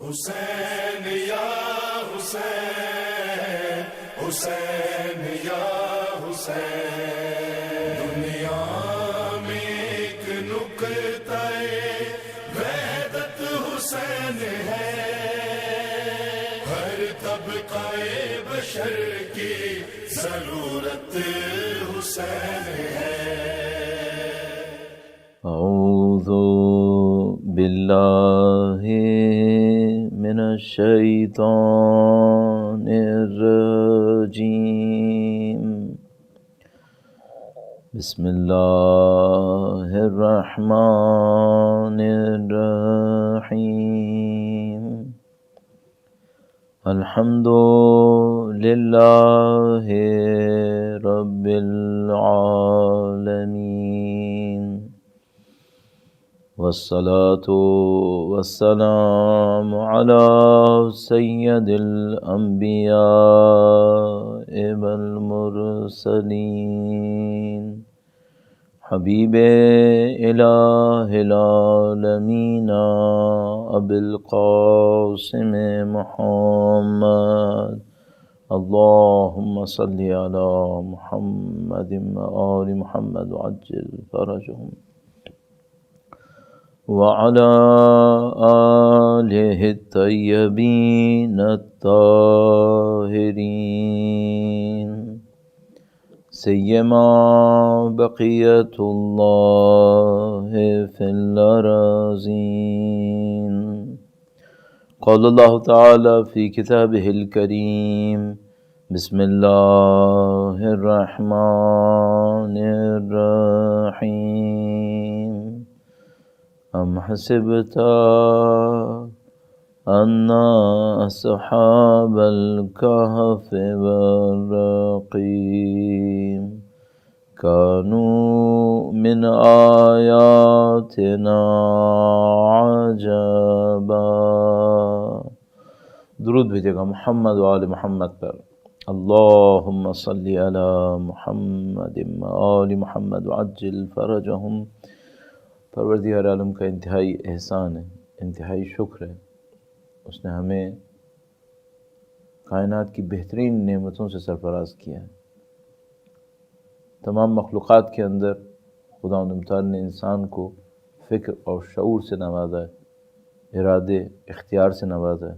حسین یا حسین، حسین یا حسین، دنیا میں ایک نقطہ وحدت حسین ہے، ہر طبقہ بشر کی ضرورت حسین ہے۔ اعوذ باللہ من الشیطان الرجیم، بسم اللہ الرحمن الرحیم، الحمد للہ رب العالمین، والصلاة والسلام على سید الانبیاء والمرسلین، حبیب الہ العالمین ابی القاسم محمد، اللہم صلی علی محمد وآل محمد وعجل فرجهم، وعلى آلہ الطیبین الطاہرین، سیما بقیت اللہ فی الارضین۔ قال اللہ تعالی فی کتابہ الکریم، بسم اللہ الرحمن الرحیم، ام حسبت ان اصحاب الکہف والرقیم كانوا من آیاتنا عجبا۔ درود بھیجے گا محمد و آل محمد پر، اللہم صلی علی محمد و آل محمد وعجل فرجهم۔ پروردگار عالم کا انتہائی احسان ہے، انتہائی شکر ہے، اس نے ہمیں کائنات کی بہترین نعمتوں سے سرفراز کیا ہے۔ تمام مخلوقات کے اندر خداوند متعال نے انسان کو فکر اور شعور سے نوازا ہے، ارادے اختیار سے نوازا ہے،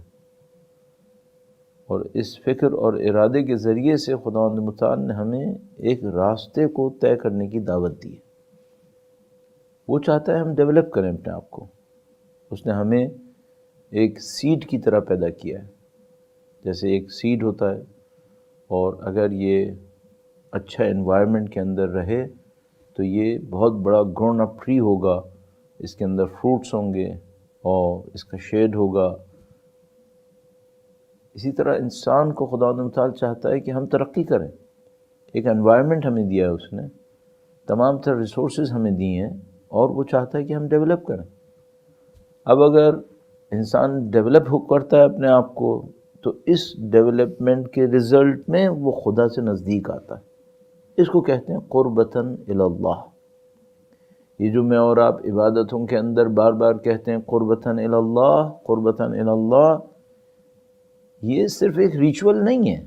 اور اس فکر اور ارادے کے ذریعے سے خداوند متعال نے ہمیں ایک راستے کو طے کرنے کی دعوت دی ہے۔ وہ چاہتا ہے ہم ڈیولپ کریں اپنے آپ کو۔ اس نے ہمیں ایک سیڈ کی طرح پیدا کیا ہے، جیسے ایک سیڈ ہوتا ہے، اور اگر یہ اچھا انوائرمنٹ کے اندر رہے تو یہ بہت بڑا گرون اپ ٹری ہوگا، اس کے اندر فروٹس ہوں گے اور اس کا شیڈ ہوگا۔ اسی طرح انسان کو خداوند متعال چاہتا ہے کہ ہم ترقی کریں۔ ایک انوائرمنٹ ہمیں دیا ہے اس نے، تمام تر ریسورسز ہمیں دی ہیں، اور وہ چاہتا ہے کہ ہم ڈیولپ کریں۔ اب اگر انسان ڈیولپ کرتا ہے اپنے آپ کو، تو اس ڈیولپمنٹ کے رزلٹ میں وہ خدا سے نزدیک آتا ہے۔ اس کو کہتے ہیں قربتاً الی اللہ۔ یہ جو میں اور آپ عبادتوں کے اندر بار بار کہتے ہیں قربتاً الی اللہ، قربتاً الی اللہ، یہ صرف ایک ریچول نہیں ہے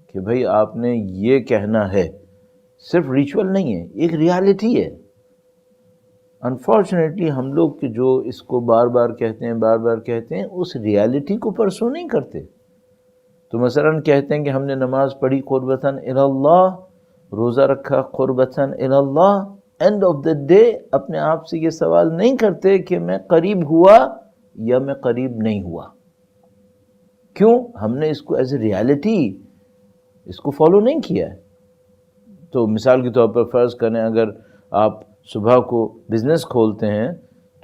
کہ بھئی آپ نے یہ کہنا ہے، صرف ریچول نہیں ہے، ایک ریالٹی ہے۔ انفارچونیٹلی ہم لوگ کہ جو اس کو بار بار کہتے ہیں اس ریالٹی کو پرسو نہیں کرتے۔ تو مثلا کہتے ہیں کہ ہم نے نماز پڑھی قربتاً الی اللہ، روزہ رکھا قربتاً الی اللہ، اینڈ آف دا ڈے اپنے آپ سے یہ سوال نہیں کرتے کہ میں قریب ہوا یا میں قریب نہیں ہوا۔ کیوں؟ ہم نے اس کو ایز اے ریالٹی اس کو فالو نہیں کیا ہے۔ تو مثال کے طور پر فرض کریں، اگر آپ صبح کو بزنس کھولتے ہیں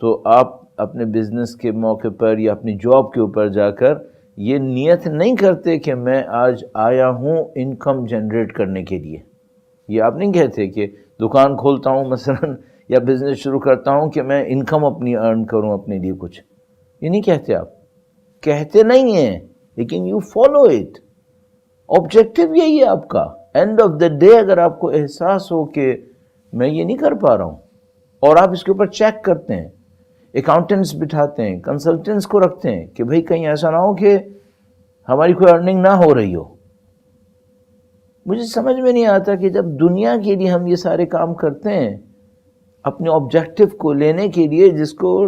تو آپ اپنے بزنس کے موقع پر یا اپنی جاب کے اوپر جا کر یہ نیت نہیں کرتے کہ میں آج آیا ہوں انکم جنریٹ کرنے کے لیے۔ یہ آپ نہیں کہتے کہ دکان کھولتا ہوں مثلا یا بزنس شروع کرتا ہوں کہ میں انکم اپنی ارن کروں اپنے لیے کچھ، یہ نہیں کہتے۔ آپ کہتے نہیں ہیں لیکن یو فالو اٹ۔ آبجیکٹو یہی ہے آپ کا۔ اینڈ آف دا ڈے اگر آپ کو احساس ہو کہ میں یہ نہیں کر پا رہا ہوں، اور آپ اس کے اوپر چیک کرتے ہیں، اکاؤنٹنٹس بٹھاتے ہیں, کنسلٹنٹس کو رکھتے ہیں کہ بھئی کہیں ایسا نہ ہو کہ ہماری کوئی ارننگ نہ ہو رہی ہو. مجھے سمجھ میں نہیں آتا کہ جب دنیا کے لیے ہم یہ سارے کام کرتے ہیں اپنے آبجیکٹو کو لینے کے لیے, جس کو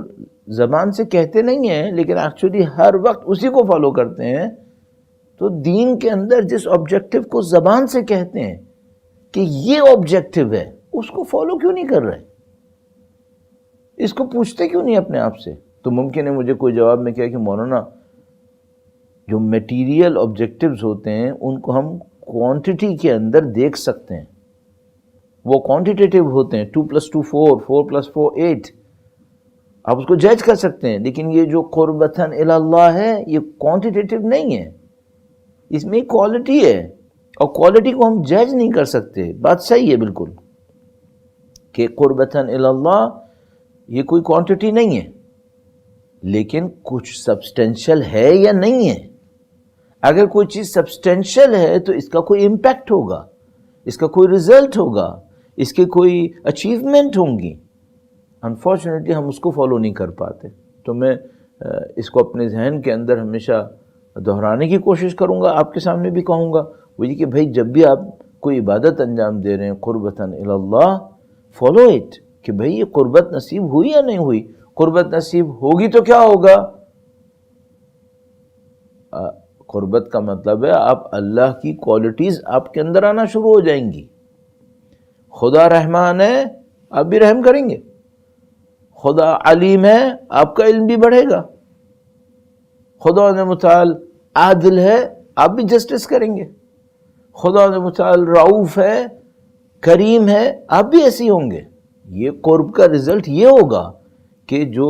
زبان سے کہتے نہیں ہیں لیکن ایکچولی ہر وقت اسی کو فالو کرتے ہیں, تو دین کے اندر جس آبجیکٹو کو زبان سے کہتے ہیں کہ یہ آبجیکٹو ہے, اس کو فالو کیوں نہیں کر رہے؟ اس کو پوچھتے کیوں نہیں اپنے آپ سے؟ تو ممکن ہے مجھے کوئی جواب میں کہے کہ مولانا جو میٹیریل آبجیکٹیوز ہوتے ہیں ان کو ہم کوانٹٹی کے اندر دیکھ سکتے ہیں, وہ کوانٹیٹیو ہوتے ہیں, 2+2 4, 4+4 8, آپ اس کو جج کر سکتے ہیں. لیکن یہ جو قربتاً الی اللہ ہے یہ کوانٹیٹیو نہیں ہے, اس میں کوالٹی ہے, اور کوالٹی کو ہم جج نہیں کر سکتے. بات صحیح ہے بالکل کہ قربتاً الی اللہ یہ کوئی کوانٹٹی نہیں ہے, لیکن کچھ سبسٹینشل ہے یا نہیں ہے. اگر کوئی چیز سبسٹینشل ہے تو اس کا کوئی امپیکٹ ہوگا, اس کا کوئی رزلٹ ہوگا, اس کے کوئی اچیومنٹ ہوں گی. انفارچونیٹلی ہم اس کو فالو نہیں کر پاتے. تو میں اس کو اپنے ذہن کے اندر ہمیشہ دہرانے کی کوشش کروں گا, آپ کے سامنے بھی کہوں گا, وہ یہ کہ بھائی جب بھی آپ کوئی عبادت انجام دے رہے ہیں قربتاً الی اللہ, فالو اٹ, کہ بھائی یہ قربت نصیب ہوئی یا نہیں ہوئی. قربت نصیب ہوگی تو کیا ہوگا؟ قربت کا مطلب ہے آپ اللہ کی کوالٹیز آپ کے اندر آنا شروع ہو جائیں گی. خدا رحمان ہے, آپ بھی رحم کریں گے. خدا علیم ہے, آپ کا علم بھی بڑھے گا. خدا متعال عادل ہے, آپ بھی جسٹس کریں گے. خدا متعال رعوف ہے, کریم ہے, آپ بھی ایسی ہوں گے. یہ قرب کا رزلٹ یہ ہوگا کہ جو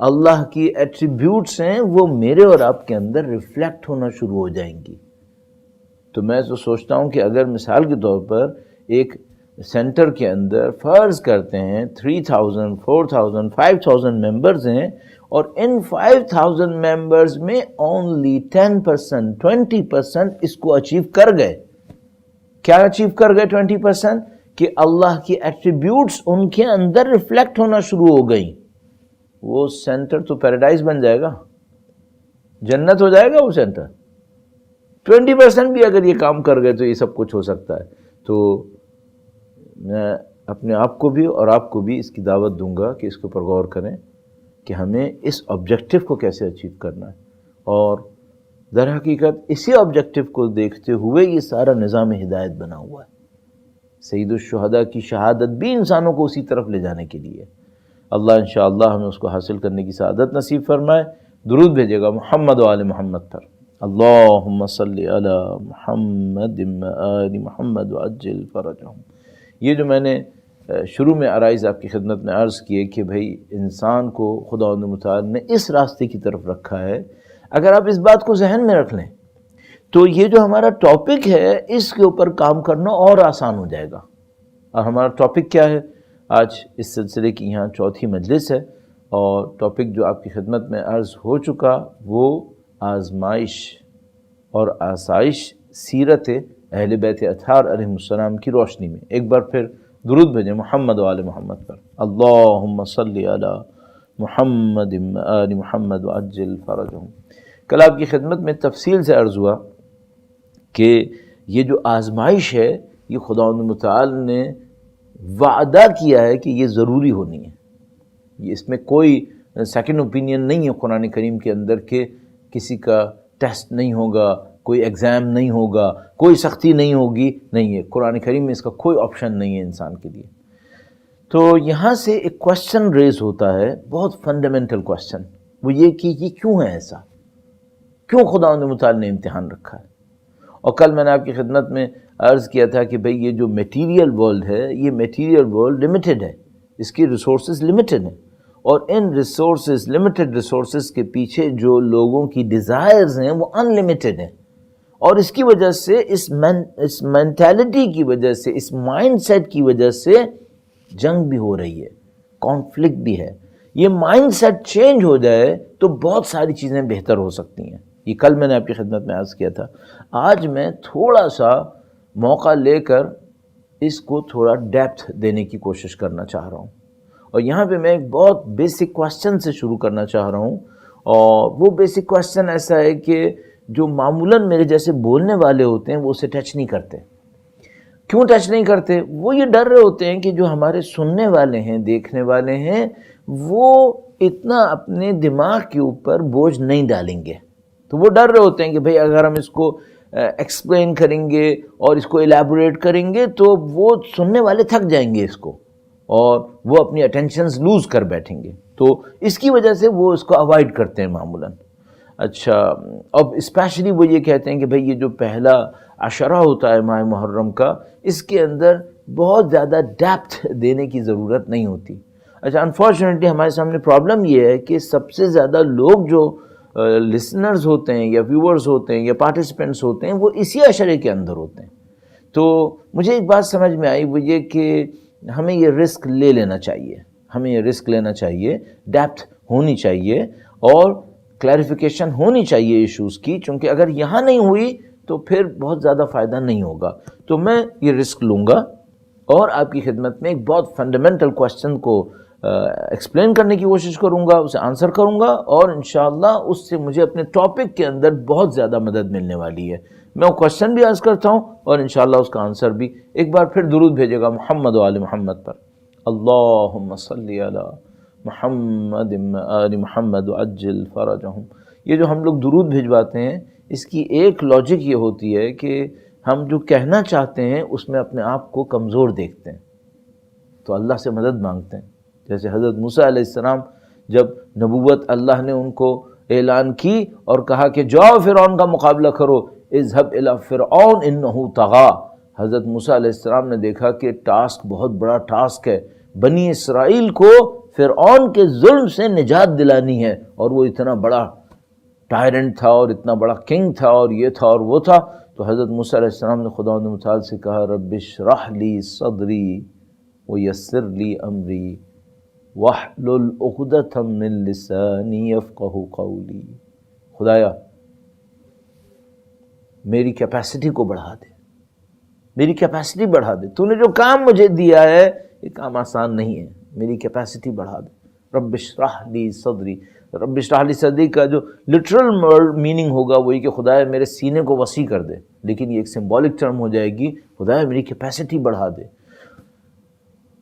اللہ کی ایٹریبیوٹس ہیں وہ میرے اور آپ کے اندر ریفلیکٹ ہونا شروع ہو جائیں گی. تو میں تو سوچتا ہوں کہ اگر مثال کے طور پر ایک سینٹر کے اندر فرض کرتے ہیں 3000 4000 5000 ممبرز ہیں, اور ان 5000 ممبرز میں اونلی 10% 20% اس کو اچیو کر گئے. کیا اچیو کر گئے 20%؟ کہ اللہ کی ایٹریبیوٹس ان کے اندر ریفلیکٹ ہونا شروع ہو گئیں. وہ سینٹر تو پیراڈائز بن جائے گا, جنت ہو جائے گا وہ سینٹر. 20% بھی اگر یہ کام کر گئے تو یہ سب کچھ ہو سکتا ہے. تو میں اپنے آپ کو بھی اور آپ کو بھی اس کی دعوت دوں گا کہ اس کے اوپر غور کریں کہ ہمیں اس آبجیکٹو کو کیسے اچیو کرنا ہے. اور در حقیقت اسی آبجیکٹو کو دیکھتے ہوئے یہ سارا نظام ہدایت بنا ہوا ہے. سید الشہداء کی شہادت بھی انسانوں کو اسی طرف لے جانے کے لیے. اللہ انشاءاللہ ہمیں اس کو حاصل کرنے کی سعادت نصیب فرمائے. درود بھیجے گا محمد و آل محمد پر. اللہم صلی علی محمد و آل محمد وعجل فرجہم. یہ جو میں نے شروع میں عرائض آپ کی خدمت میں عرض کیے کہ بھئی انسان کو خداوند متعال نے اس راستے کی طرف رکھا ہے, اگر آپ اس بات کو ذہن میں رکھ لیں تو یہ جو ہمارا ٹاپک ہے اس کے اوپر کام کرنا اور آسان ہو جائے گا. اور ہمارا ٹاپک کیا ہے؟ آج اس سلسلے کی یہاں چوتھی مجلس ہے, اور ٹاپک جو آپ کی خدمت میں عرض ہو چکا وہ آزمائش اور آسائش سیرت اہل بیت اطہار علیہ السلام کی روشنی میں. ایک بار پھر درود بھیجیں محمد و آل محمد پر. اللہم صلی علی محمد و آل محمد وعجل فرجہم. کل آپ کی خدمت میں تفصیل سے عرض ہوا کہ یہ جو آزمائش ہے یہ خداوند متعال نے وعدہ کیا ہے کہ یہ ضروری ہونی ہے. اس میں کوئی سیکنڈ اوپینین نہیں ہے قرآن کریم کے اندر کہ کسی کا ٹیسٹ نہیں ہوگا, کوئی ایگزام نہیں ہوگا, کوئی سختی نہیں ہوگی. نہیں ہے, قرآن کریم میں اس کا کوئی آپشن نہیں ہے انسان کے لیے. تو یہاں سے ایک کوشچن ریز ہوتا ہے, بہت فنڈامنٹل کوشچن, وہ یہ کہ یہ کیوں ہے ایسا, کیوں خداوند متعال نے امتحان رکھا ہے. اور کل میں نے آپ کی خدمت میں عرض کیا تھا کہ بھئی یہ جو میٹیریل ورلڈ ہے یہ میٹیریل ورلڈ لمیٹڈ ہے, اس کی ریسورسز لمیٹڈ ہیں, اور ان ریسورسز لمیٹڈ ریسورسز کے پیچھے جو لوگوں کی ڈیزائرز ہیں وہ ان لمیٹڈ ہیں. اور اس کی وجہ سے اس مینٹیلٹی کی وجہ سے, اس مائنڈ سیٹ کی وجہ سے جنگ بھی ہو رہی ہے, کانفلکٹ بھی ہے. یہ مائنڈ سیٹ چینج ہو جائے تو بہت ساری چیزیں بہتر ہو سکتی ہیں. یہ کل میں نے آپ کی خدمت میں عرض کیا تھا. آج میں تھوڑا سا موقع لے کر اس کو تھوڑا ڈیپتھ دینے کی کوشش کرنا چاہ رہا ہوں, اور یہاں پہ میں ایک بہت بیسک کوشچن سے شروع کرنا چاہ رہا ہوں، اور وہ بیسک کوشچن ایسا ہے کہ جو معمولاً میرے جیسے بولنے والے ہوتے ہیں وہ اسے ٹچ نہیں کرتے. کیوں ٹچ نہیں کرتے؟ وہ یہ ڈر رہے ہوتے ہیں کہ جو ہمارے سننے والے ہیں، دیکھنے والے ہیں، وہ اتنا اپنے دماغ کے اوپر بوجھ نہیں ڈالیں گے. تو وہ ڈر رہے ہوتے ہیں کہ بھئی اگر ہم اس کو ایکسپلین کریں گے اور اس کو ایلیبوریٹ کریں گے تو وہ سننے والے تھک جائیں گے اس کو، اور وہ اپنی اٹینشنز لوز کر بیٹھیں گے. تو اس کی وجہ سے وہ اس کو اوائڈ کرتے ہیں معمولاً. اچھا، اب اسپیشلی وہ یہ کہتے ہیں کہ بھئی یہ جو پہلا عشرہ ہوتا ہے ماہ محرم کا، اس کے اندر بہت زیادہ ڈیپتھ دینے کی ضرورت نہیں ہوتی. اچھا، انفارچونیٹلی ہمارے سامنے پرابلم یہ ہے کہ سب سے زیادہ لوگ جو لسنرز ہوتے ہیں یا ویورز ہوتے ہیں یا پارٹیسپینٹس ہوتے ہیں وہ اسی عشرے کے اندر ہوتے ہیں. تو مجھے ایک بات سمجھ میں آئی، وہ یہ کہ ہمیں یہ رسک لے لینا چاہیے، ہمیں یہ رسک لینا چاہیے، ڈیپتھ ہونی چاہیے اور کلیریفیکیشن ہونی چاہیے ایشوز کی، چونکہ اگر یہاں نہیں ہوئی تو پھر بہت زیادہ فائدہ نہیں ہوگا. تو میں یہ رسک لوں گا اور آپ کی خدمت میں ایک بہت فنڈامنٹل کوشچن کو ایکسپلین کرنے کی کوشش کروں گا، اسے آنسر کروں گا، اور انشاءاللہ اس سے مجھے اپنے ٹاپک کے اندر بہت زیادہ مدد ملنے والی ہے. میں وہ کوشچن بھی عرض کرتا ہوں اور انشاءاللہ اس کا آنسر بھی. ایک بار پھر درود بھیجے گا محمد و آل محمد پر. اللہم صلی علی محمد آل محمد عجل فرجہم. یہ جو ہم لوگ درود بھیجواتے ہیں، اس کی ایک لاجک یہ ہوتی ہے کہ ہم جو کہنا چاہتے ہیں اس میں اپنے آپ کو کمزور دیکھتے ہیں تو اللہ سے مدد مانگتے ہیں. جیسے حضرت موسیٰ علیہ السلام جب نبوت اللہ نے ان کو اعلان کی اور کہا کہ جاؤ فرعون کا مقابلہ کرو، اذهب الى فرعون انه طغى. حضرت موسیٰ علیہ السلام نے دیکھا کہ ٹاسک بہت بڑا ٹاسک ہے، بنی اسرائیل کو فرعون کے ظلم سے نجات دلانی ہے، اور وہ اتنا بڑا ٹائرنٹ تھا اور اتنا بڑا کنگ تھا اور یہ تھا اور وہ تھا. تو حضرت موسیٰ علیہ السلام نے خداوند متعال سے کہا رب اشرح لی صدری ویسر لی امری واحلل عقدۃ من لسانی یفقہوا قولی. خدایا میری کیپیسٹی کو بڑھا دے، میری کیپیسٹی بڑھا دے. تو نے جو کام مجھے دیا ہے یہ کام آسان نہیں ہے، میری کیپیسٹی بڑھا دے. رب اشرح لی صدری، رب اشرح لی صدری کا جو لٹرل میننگ ہوگا وہی کہ خدایا میرے سینے کو وسیع کر دے، لیکن یہ ایک سمبولک ٹرم ہو جائے گی، خدایا میری کیپیسٹی بڑھا دے.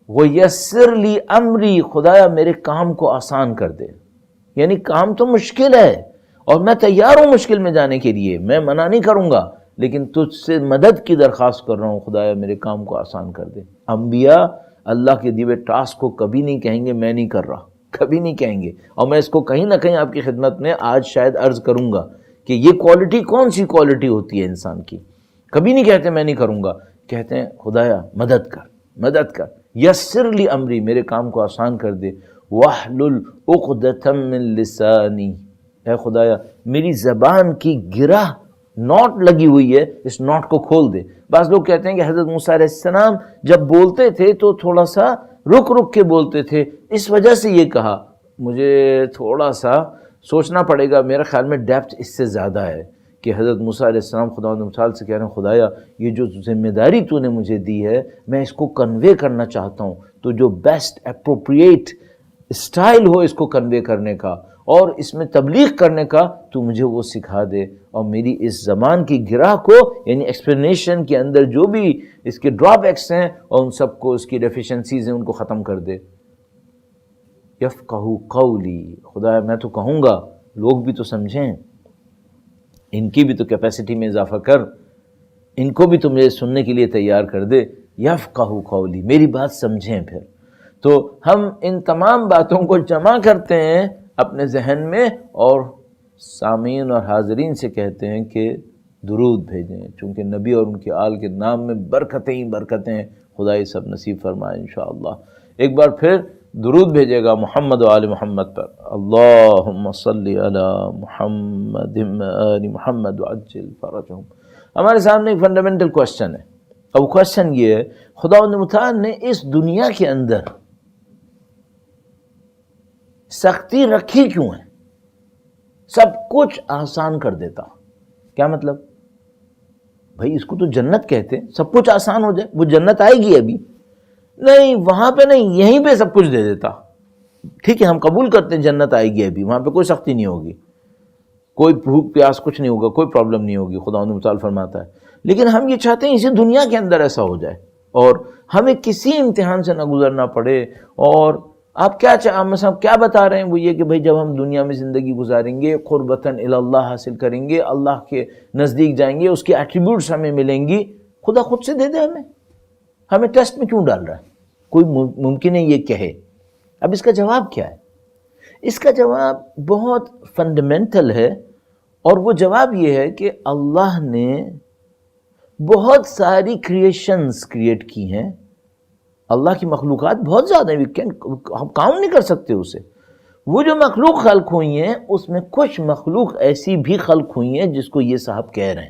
وَيَسِّرْ لِي أَمْرِي، خدایا میرے کام کو آسان کر دے. یعنی کام تو مشکل ہے اور میں تیار ہوں مشکل میں جانے کے لیے، میں منع نہیں کروں گا، لیکن تجھ سے مدد کی درخواست کر رہا ہوں، خدایا میرے کام کو آسان کر دے. انبیاء اللہ کے دیے ٹاسک کو کبھی نہیں کہیں گے میں نہیں کر رہا، کبھی نہیں کہیں گے. اور میں اس کو کہیں نہ کہیں آپ کی خدمت میں آج شاید عرض کروں گا کہ یہ کوالٹی کون سی کوالٹی ہوتی ہے انسان کی. کبھی نہیں کہتے میں نہیں کروں گا، کہتے ہیں خدایا مدد کر، مدد کر. یسر لی امری، میرے کام کو آسان کر دے. واحلل عقدۃ من لسانی، اے خدایا میری زبان کی گرہ نوٹ لگی ہوئی ہے، اس نوٹ کو کھول دے. بعض لوگ کہتے ہیں کہ حضرت موسیٰ علیہ السلام جب بولتے تھے تو تھوڑا سا رک رک کے بولتے تھے، اس وجہ سے یہ کہا. مجھے تھوڑا سا سوچنا پڑے گا، میرے خیال میں ڈیپتھ اس سے زیادہ ہے کہ حضرت موسیٰ علیہ السلام خداوند متعال سے کہہ رہے ہیں خدایا یہ جو ذمہ داری تو نے مجھے دی ہے میں اس کو کنوے کرنا چاہتا ہوں، تو جو بیسٹ اپروپریٹ اسٹائل ہو اس کو کنوے کرنے کا اور اس میں تبلیغ کرنے کا تو مجھے وہ سکھا دے، اور میری اس زبان کی گرہ کو یعنی ایکسپلینیشن کے اندر جو بھی اس کے ڈرا بیکس ہیں اور ان سب کو، اس کی ڈیفیشنسیز ہیں ان کو ختم کر دے. یفقہوا قولی، خدایا میں تو کہوں گا لوگ بھی تو سمجھیں، ان کی بھی تو کیپیسٹی میں اضافہ کر، ان کو بھی تو مجھے سننے کے لیے تیار کر دے. یفقہوا قولی، میری بات سمجھیں. پھر تو ہم ان تمام باتوں کو جمع کرتے ہیں اپنے ذہن میں اور سامعین اور حاضرین سے کہتے ہیں کہ درود بھیجیں، چونکہ نبی اور ان کے آل کے نام میں برکتیں ہی برکتیں ہیں. خدا یہ سب نصیب فرمائے انشاءاللہ. ایک بار پھر درود بھیجے گا محمد و آل محمد پر. اللہم صلی علی محمد آل محمد وعجل فرجہم. ہمارے سامنے ایک فنڈامنٹل کوشچن ہے. اب کوشچن یہ ہے خداوند متعال نے اس دنیا کے اندر سختی رکھی کیوں ہے؟ سب کچھ آسان کر دیتا. کیا مطلب؟ بھائی اس کو تو جنت کہتے ہیں، سب کچھ آسان ہو جائے، وہ جنت آئے گی ابھی. نہیں وہاں پہ نہیں، یہیں پہ سب کچھ دے دیتا. ٹھیک ہے ہم قبول کرتے ہیں جنت آئے گی ابھی، وہاں پہ کوئی سختی نہیں ہوگی، کوئی بھوک پیاس کچھ نہیں ہوگا، کوئی پرابلم نہیں ہوگی، خدا متعال فرماتا ہے. لیکن ہم یہ چاہتے ہیں اسی دنیا کے اندر ایسا ہو جائے اور ہمیں کسی امتحان سے نہ گزرنا پڑے. اور آپ کیا مثلا کیا بتا رہے ہیں؟ وہ یہ کہ بھئی جب ہم دنیا میں زندگی گزاریں گے، قربتاً الی اللہ حاصل کریں گے، اللہ کے نزدیک جائیں گے، اس کے ایٹریبیوٹس ہمیں ملیں گی، خدا خود سے دے دے ہمیں ٹیسٹ میں کیوں ڈال رہا ہے؟ کوئی ممکن ہے یہ کہے. اب اس کا جواب کیا ہے؟ اس کا جواب بہت فنڈامنٹل ہے، اور وہ جواب یہ ہے کہ اللہ نے بہت ساری کریشنز کریٹ کی ہیں. اللہ کی مخلوقات بہت زیادہ ہیں، ہم کاؤنٹ نہیں کر سکتے اسے. وہ جو مخلوق خلق ہوئی ہیں اس میں کچھ مخلوق ایسی بھی خلق ہوئی ہیں جس کو یہ صاحب کہہ رہے ہیں.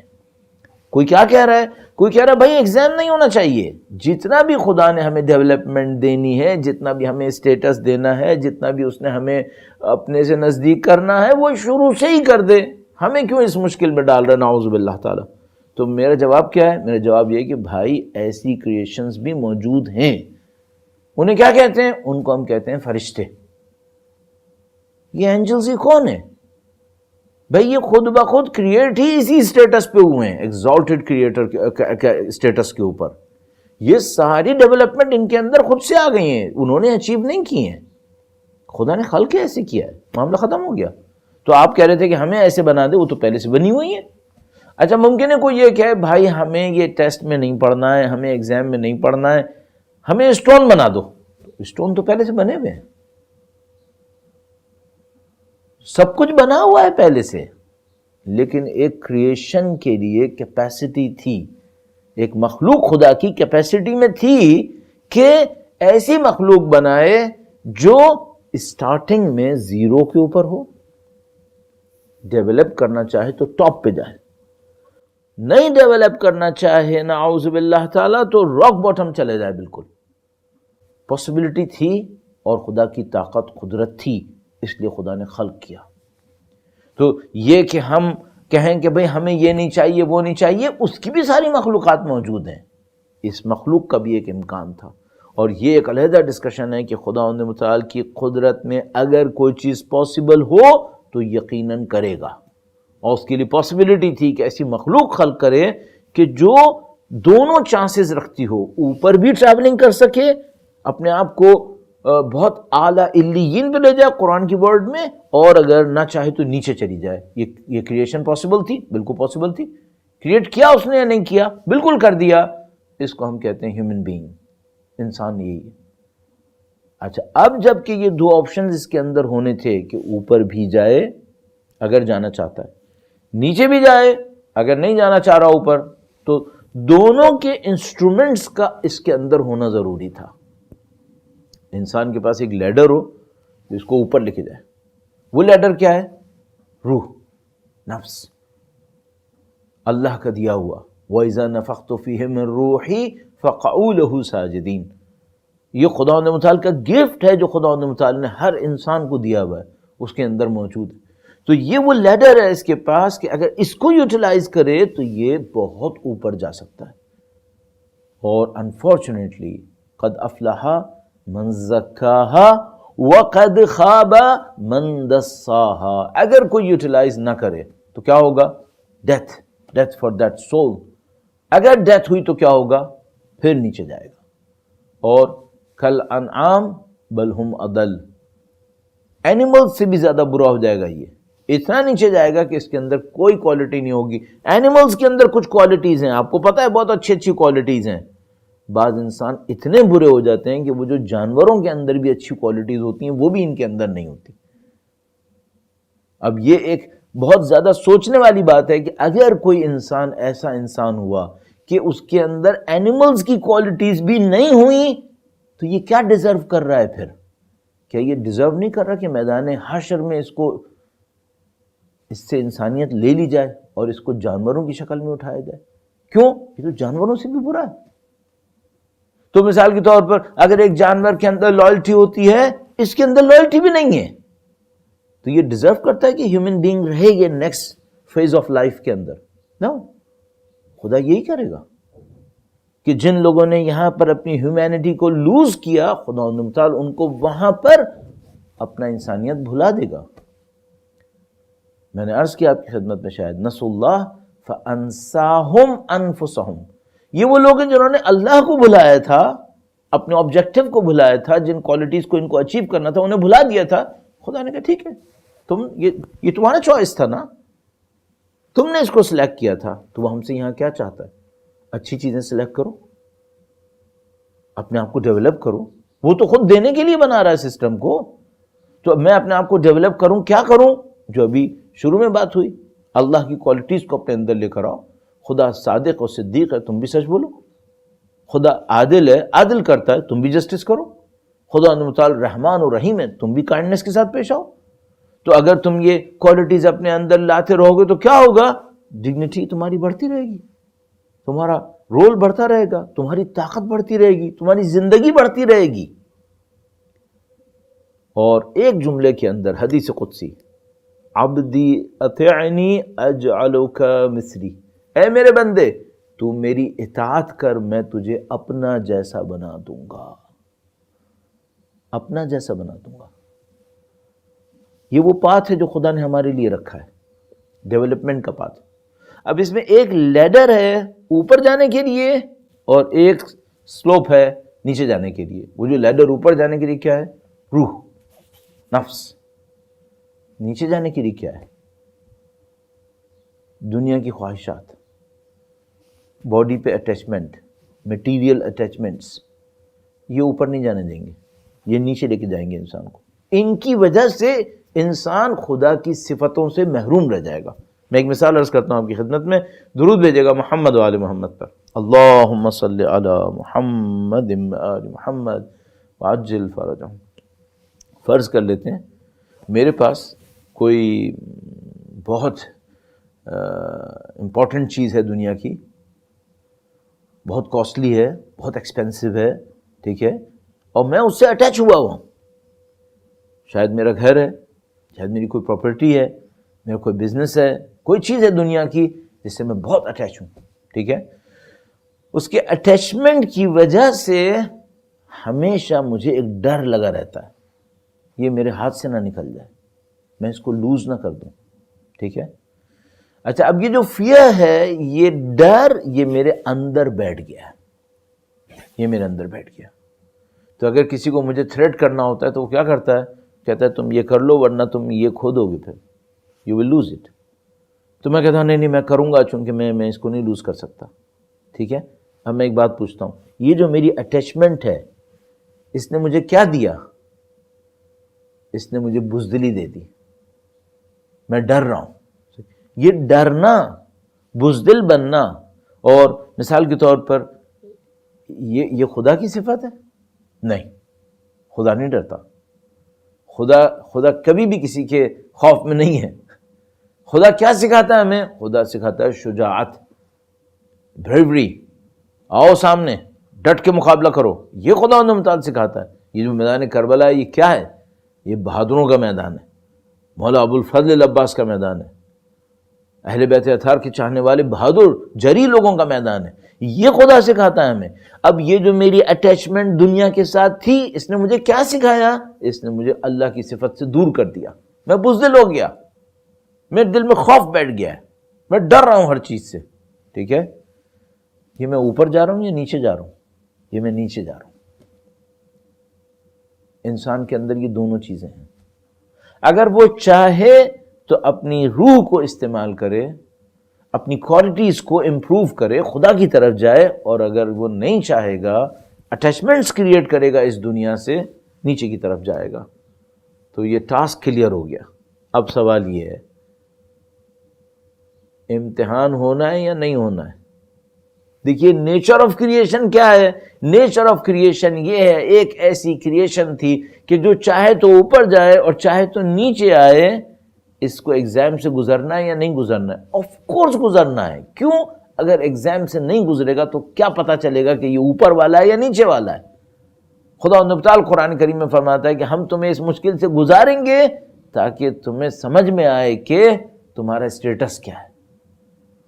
کوئی کیا کہہ رہا ہے؟ کوئی کہہ رہا ہے بھائی ایگزام نہیں ہونا چاہیے، جتنا بھی خدا نے ہمیں ڈیولپمنٹ دینی ہے، جتنا بھی ہمیں اسٹیٹس دینا ہے، جتنا بھی اس نے ہمیں اپنے سے نزدیک کرنا ہے، وہ شروع سے ہی کر دے، ہمیں کیوں اس مشکل میں ڈال رہا ہے؟ نعوذ باللہ تعالی. تو میرا جواب کیا ہے؟ میرا جواب یہ ہے کہ بھائی ایسی کریشنز بھی موجود ہیں. انہیں کیا کہتے ہیں؟ ان کو ہم کہتے ہیں فرشتے. یہ اینجلز ہی کون ہیں بھئی؟ یہ خود بخود کریٹ ہی اسی اسٹیٹس پہ ہوئے ہیں، ایگزالٹڈ کریٹر اسٹیٹس کے اوپر. یہ ساری ڈیولپمنٹ ان کے اندر خود سے آ گئی ہیں، انہوں نے اچیو نہیں کی ہیں، خدا نے خلق ایسے کیا ہے، معاملہ ختم ہو گیا. تو آپ کہہ رہے تھے کہ ہمیں ایسے بنا دے، وہ تو پہلے سے بنی ہوئی ہیں. اچھا ممکن ہے کوئی یہ کہے بھائی ہمیں یہ ٹیسٹ میں نہیں پڑھنا ہے، ہمیں ایگزام میں نہیں پڑھنا ہے، ہمیں اسٹون بنا دو. اسٹون تو پہلے سے بنے ہوئے ہیں، سب کچھ بنا ہوا ہے پہلے سے. لیکن ایک کریشن کے لیے کیپیسٹی تھی، ایک مخلوق خدا کی کیپیسٹی میں تھی کہ ایسی مخلوق بنائے جو اسٹارٹنگ میں زیرو کے اوپر ہو، ڈیولپ کرنا چاہے تو ٹاپ پہ جائے، نہیں ڈیولپ کرنا چاہے نعوذ باللہ تعالیٰ تو راک باٹم چلے جائے. بالکل پاسبلٹی تھی اور خدا کی طاقت قدرت تھی، اس لیے خدا نے خلق کیا. تو یہ کہ ہم کہیں کہ بھئی ہمیں یہ نہیں چاہیے وہ نہیں چاہیے، اس کی بھی ساری مخلوقات موجود ہیں. اس مخلوق کا بھی ایک امکان تھا، اور یہ ایک علیحدہ ڈسکشن ہے کہ خدا متعال کی قدرت میں اگر کوئی چیز پاسبل ہو تو یقیناً کرے گا. اور اس کے لیے پاسبلٹی تھی کہ ایسی مخلوق خلق کرے کہ جو دونوں چانسز رکھتی ہو، اوپر بھی ٹریولنگ کر سکے، اپنے آپ کو بہت اعلیٰ علیین پہ لے جائے قرآن کی ورڈ میں، اور اگر نہ چاہے تو نیچے چلی جائے. یہ کریشن پاسبل تھی، بالکل پاسبل تھی. کریٹ کیا اس نے یا نہیں کیا؟ بالکل کر دیا. اس کو ہم کہتے ہیں ہیومن بینگ، انسان. یہی ہے. اچھا اب جب کہ یہ دو آپشنز اس کے اندر ہونے تھے کہ اوپر بھی جائے اگر جانا چاہتا ہے، نیچے بھی جائے اگر نہیں جانا چاہ رہا اوپر، تو دونوں کے انسٹرومنٹس کا اس کے اندر ہونا ضروری تھا. انسان کے پاس ایک لیڈر ہو جو اس کو اوپر لے کے جائے. وہ لیڈر کیا ہے؟ روح، نفس، اللہ کا دیا ہوا. وَإِذَا نَفَخْتُ فِيهِ مِن رُوحِي فَقَعُوا لَهُ سَاجِدِينَ. یہ خداوند متعال کا گفٹ ہے جو خداوند متعال نے ہر انسان کو دیا ہوا ہے، اس کے اندر موجود ہے. تو یہ وہ لیڈر ہے اس کے پاس کہ اگر اس کو یوٹیلائز کرے تو یہ بہت اوپر جا سکتا ہے. اور انفارچونیٹلی قد افلح من زکاہا وقد خاب من دساہا. اگر کوئی یوٹیلائز نہ کرے تو کیا ہوگا؟ Death for that soul. اگر ڈیتھ ہوئی تو کیا ہوگا؟ پھر نیچے جائے گا. اور کل انعام بل ہم اضل، اینیمل سے بھی زیادہ برا ہو جائے گا. یہ اتنا نیچے جائے گا کہ اس کے اندر کوئی کوالٹی نہیں ہوگی. اینیملز کے اندر کچھ کوالٹیز ہیں، آپ کو پتہ ہے بہت اچھی اچھی کوالٹیز ہیں. بعض انسان اتنے برے ہو جاتے ہیں کہ وہ جو جانوروں کے اندر بھی اچھی کوالٹیز ہوتی ہیں وہ بھی ان کے اندر نہیں ہوتی. اب یہ ایک بہت زیادہ سوچنے والی بات ہے کہ اگر کوئی انسان ایسا انسان ہوا کہ اس کے اندر اینیملز کی کوالٹیز بھی نہیں ہوئی تو یہ کیا ڈیزرو کر رہا ہے پھر؟ کیا یہ ڈیزرو نہیں کر رہا کہ میدان حشر میں اس سے انسانیت لے لی جائے اور اس کو جانوروں کی شکل میں اٹھایا جائے؟ کیوں؟ یہ تو جانوروں سے بھی برا ہے. تو مثال کے طور پر اگر ایک جانور کے اندر لائلٹی ہوتی ہے، اس کے اندر لائلٹی بھی نہیں ہے، تو یہ ڈیزرو کرتا ہے کہ ہیومن بینگ رہے یہ نیکسٹ فیز آف لائف کے اندر؟ نو، خدا یہی کرے گا. کہ جن لوگوں نے یہاں پر اپنی ہیومینٹی کو لوز کیا، خدا تعالیٰ ان کو وہاں پر اپنا انسانیت بھلا دے گا. میں نے عرض کیا آپ کی خدمت میں شاید، نسوا اللہ فانساہم انفسہم، یہ وہ لوگ ہیں جنہوں نے اللہ کو بھلایا تھا، اپنے آبجیکٹو کو بھلایا تھا، جن کوالٹیز کو ان کو اچیو کرنا تھا انہیں بھلا دیا تھا. خدا نے کہا ٹھیک ہے، تم یہ تمہارا چوائس تھا نا، تم نے اس کو سلیکٹ کیا تھا، تو وہ ہم سے یہاں کیا چاہتا ہے؟ اچھی چیزیں سلیکٹ کرو، اپنے آپ کو ڈیولپ کرو. وہ تو خود دینے کے لیے بنا رہا ہے سسٹم کو، تو میں اپنے آپ کو ڈیولپ کروں، کیا کروں؟ جو ابھی شروع میں بات ہوئی، اللہ کی کوالٹیز کو اپنے اندر لے کر آؤ. خدا صادق اور صدیق ہے، تم بھی سچ بولو. خدا عادل ہے، عادل کرتا ہے، تم بھی جسٹس کرو. خدا متعال رحمان و رحیم ہے، تم بھی کائنڈنس کے ساتھ پیش آؤ. تو اگر تم یہ کوالٹیز اپنے اندر لاتے رہو گے تو کیا ہوگا؟ ڈگنیٹی تمہاری بڑھتی رہے گی، تمہارا رول بڑھتا رہے گا، تمہاری طاقت بڑھتی رہے گی، تمہاری زندگی بڑھتی رہے گی. اور ایک جملے کے اندر حدیث قدسی، عبدی اطعنی اجعلک مثلی، اے میرے بندے تو میری اطاعت کر، میں تجھے اپنا جیسا بنا دوں گا، اپنا جیسا بنا دوں گا. یہ وہ پاتھ ہے جو خدا نے ہمارے لیے رکھا ہے، ڈیولپمنٹ کا پاتھ. اب اس میں ایک لیڈر ہے اوپر جانے کے لیے اور ایک سلوپ ہے نیچے جانے کے لیے. وہ جو لیڈر اوپر جانے کے لیے کیا ہے؟ روح، نفس. نیچے جانے کے لیے کیا ہے؟ دنیا کی خواہشات، باڈی پہ اٹیچمنٹ، میٹیریل اٹیچمنٹس. یہ اوپر نہیں جانے دیں گے، یہ نیچے لے کے جائیں گے انسان کو. ان کی وجہ سے انسان خدا کی صفتوں سے محروم رہ جائے گا. میں ایک مثال عرض کرتا ہوں آپ کی خدمت میں، درود بھیجے گا محمد و آل محمد پر. اللہم صلی علی محمد و آل محمد وعجل فرجہم. فرض کر لیتے ہیں میرے پاس کوئی بہت امپورٹنٹ چیز ہے دنیا کی، بہت کاسٹلی ہے، بہت ایکسپینسو ہے، ٹھیک ہے، اور میں اس سے اٹیچ ہوا ہوں. شاید میرا گھر ہے، شاید میری کوئی پراپرٹی ہے، میرا کوئی بزنس ہے، کوئی چیز ہے دنیا کی جس سے میں بہت اٹیچ ہوں، ٹھیک ہے. اس کے اٹیچمنٹ کی وجہ سے ہمیشہ مجھے ایک ڈر لگا رہتا ہے، یہ میرے ہاتھ سے نہ نکل جائے، میں اس کو لوز نہ کر دوں، ٹھیک ہے. اچھا، اب یہ جو فیئر ہے، یہ ڈر، یہ میرے اندر بیٹھ گیا، یہ میرے اندر بیٹھ گیا. تو اگر کسی کو مجھے تھریٹ کرنا ہوتا ہے تو وہ کیا کرتا ہے؟ کہتا ہے تم یہ کر لو ورنہ تم یہ کھو دو گے، پھر یو ول لوز اٹ. تو میں کہتا ہوں نہیں میں کروں گا، چونکہ میں اس کو نہیں لوز کر سکتا، ٹھیک ہے. اب میں ایک بات پوچھتا ہوں، یہ جو میری اٹیچمنٹ ہے اس نے مجھے کیا دیا؟ اس نے مجھے بزدلی دے دی، میں ڈر رہا ہوں. یہ ڈرنا، بزدل بننا، اور مثال کے طور پر یہ خدا کی صفت ہے؟ نہیں، خدا نہیں ڈرتا. خدا کبھی بھی کسی کے خوف میں نہیں ہے. خدا کیا سکھاتا ہے ہمیں؟ خدا سکھاتا ہے شجاعت، بریوری. آؤ سامنے، ڈٹ کے مقابلہ کرو. یہ خدا انہوں متعال سکھاتا ہے. یہ جو میدان کربلا ہے یہ کیا ہے؟ یہ بہادروں کا میدان ہے، مولا ابو الفضل العباس کا میدان ہے، اہل بیت اطہار کے چاہنے والے بہادر جری لوگوں کا میدان ہے. یہ خدا سکھاتا ہے ہمیں. اب یہ جو میری اٹیچمنٹ دنیا کے ساتھ تھی، اس نے مجھے کیا سکھایا؟ اس نے مجھے اللہ کی صفت سے دور کر دیا. میں بزدل ہو گیا، میرے دل میں خوف بیٹھ گیا ہے، میں ڈر رہا ہوں ہر چیز سے، ٹھیک ہے. یہ میں اوپر جا رہا ہوں یا نیچے جا رہا ہوں؟ یہ میں نیچے جا رہا ہوں. انسان کے اندر یہ دونوں چیزیں ہیں. اگر وہ چاہے تو اپنی روح کو استعمال کرے، اپنی کوالٹیز کو امپروو کرے، خدا کی طرف جائے، اور اگر وہ نہیں چاہے گا، اٹیچمنٹس کریٹ کرے گا اس دنیا سے، نیچے کی طرف جائے گا. تو یہ ٹاسک کلیئر ہو گیا. اب سوال یہ ہے امتحان ہونا ہے یا نہیں ہونا ہے؟ دیکھیے نیچر آف کریشن کیا ہے؟ نیچر آف کریشن یہ ہے، ایک ایسی کریشن تھی کہ جو چاہے تو اوپر جائے اور چاہے تو نیچے آئے. اس کو ایگزام سے گزرنا ہے یا نہیں گزرنا ہے؟ آف کورس گزرنا ہے. کیوں؟ اگر ایگزام سے نہیں گزرے گا تو کیا پتا چلے گا کہ یہ اوپر والا ہے یا نیچے والا ہے؟ خدا تعالیٰ قرآن کریم میں فرماتا ہے کہ ہم تمہیں اس مشکل سے گزاریں گے تاکہ تمہیں سمجھ میں آئے کہ تمہارا اسٹیٹس کیا ہے.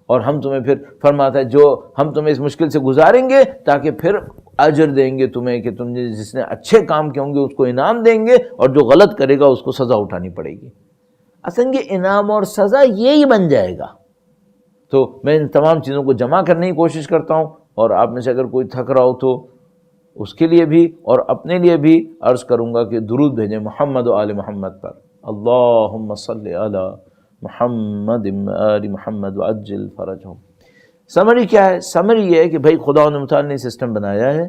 اور ہم تمہیں پھر فرماتا ہے جو ہم تمہیں اس مشکل سے گزاریں گے تاکہ پھر اجر دیں گے تمہیں، کہ تم نے جس نے اچھے کام کیے ہوں گے اس کو انعام دیں گے، اور جو غلط کرے گا اس کو سزا اٹھانی پڑے گی۔ اصل یہ انعام اور سزا یہی بن جائے گا۔ تو میں ان تمام چیزوں کو جمع کرنے کی کوشش کرتا ہوں، اور آپ میں سے اگر کوئی تھک رہا ہو تو اس کے لیے بھی اور اپنے لیے بھی عرض کروں گا کہ درود بھیجیں محمد و آل محمد پر۔ اللہم صلی علی محمد آل محمد وعجل فرجہم۔ سمری کیا ہے؟ سمری یہ ہے کہ بھائی خدا متعال نے سسٹم بنایا ہے،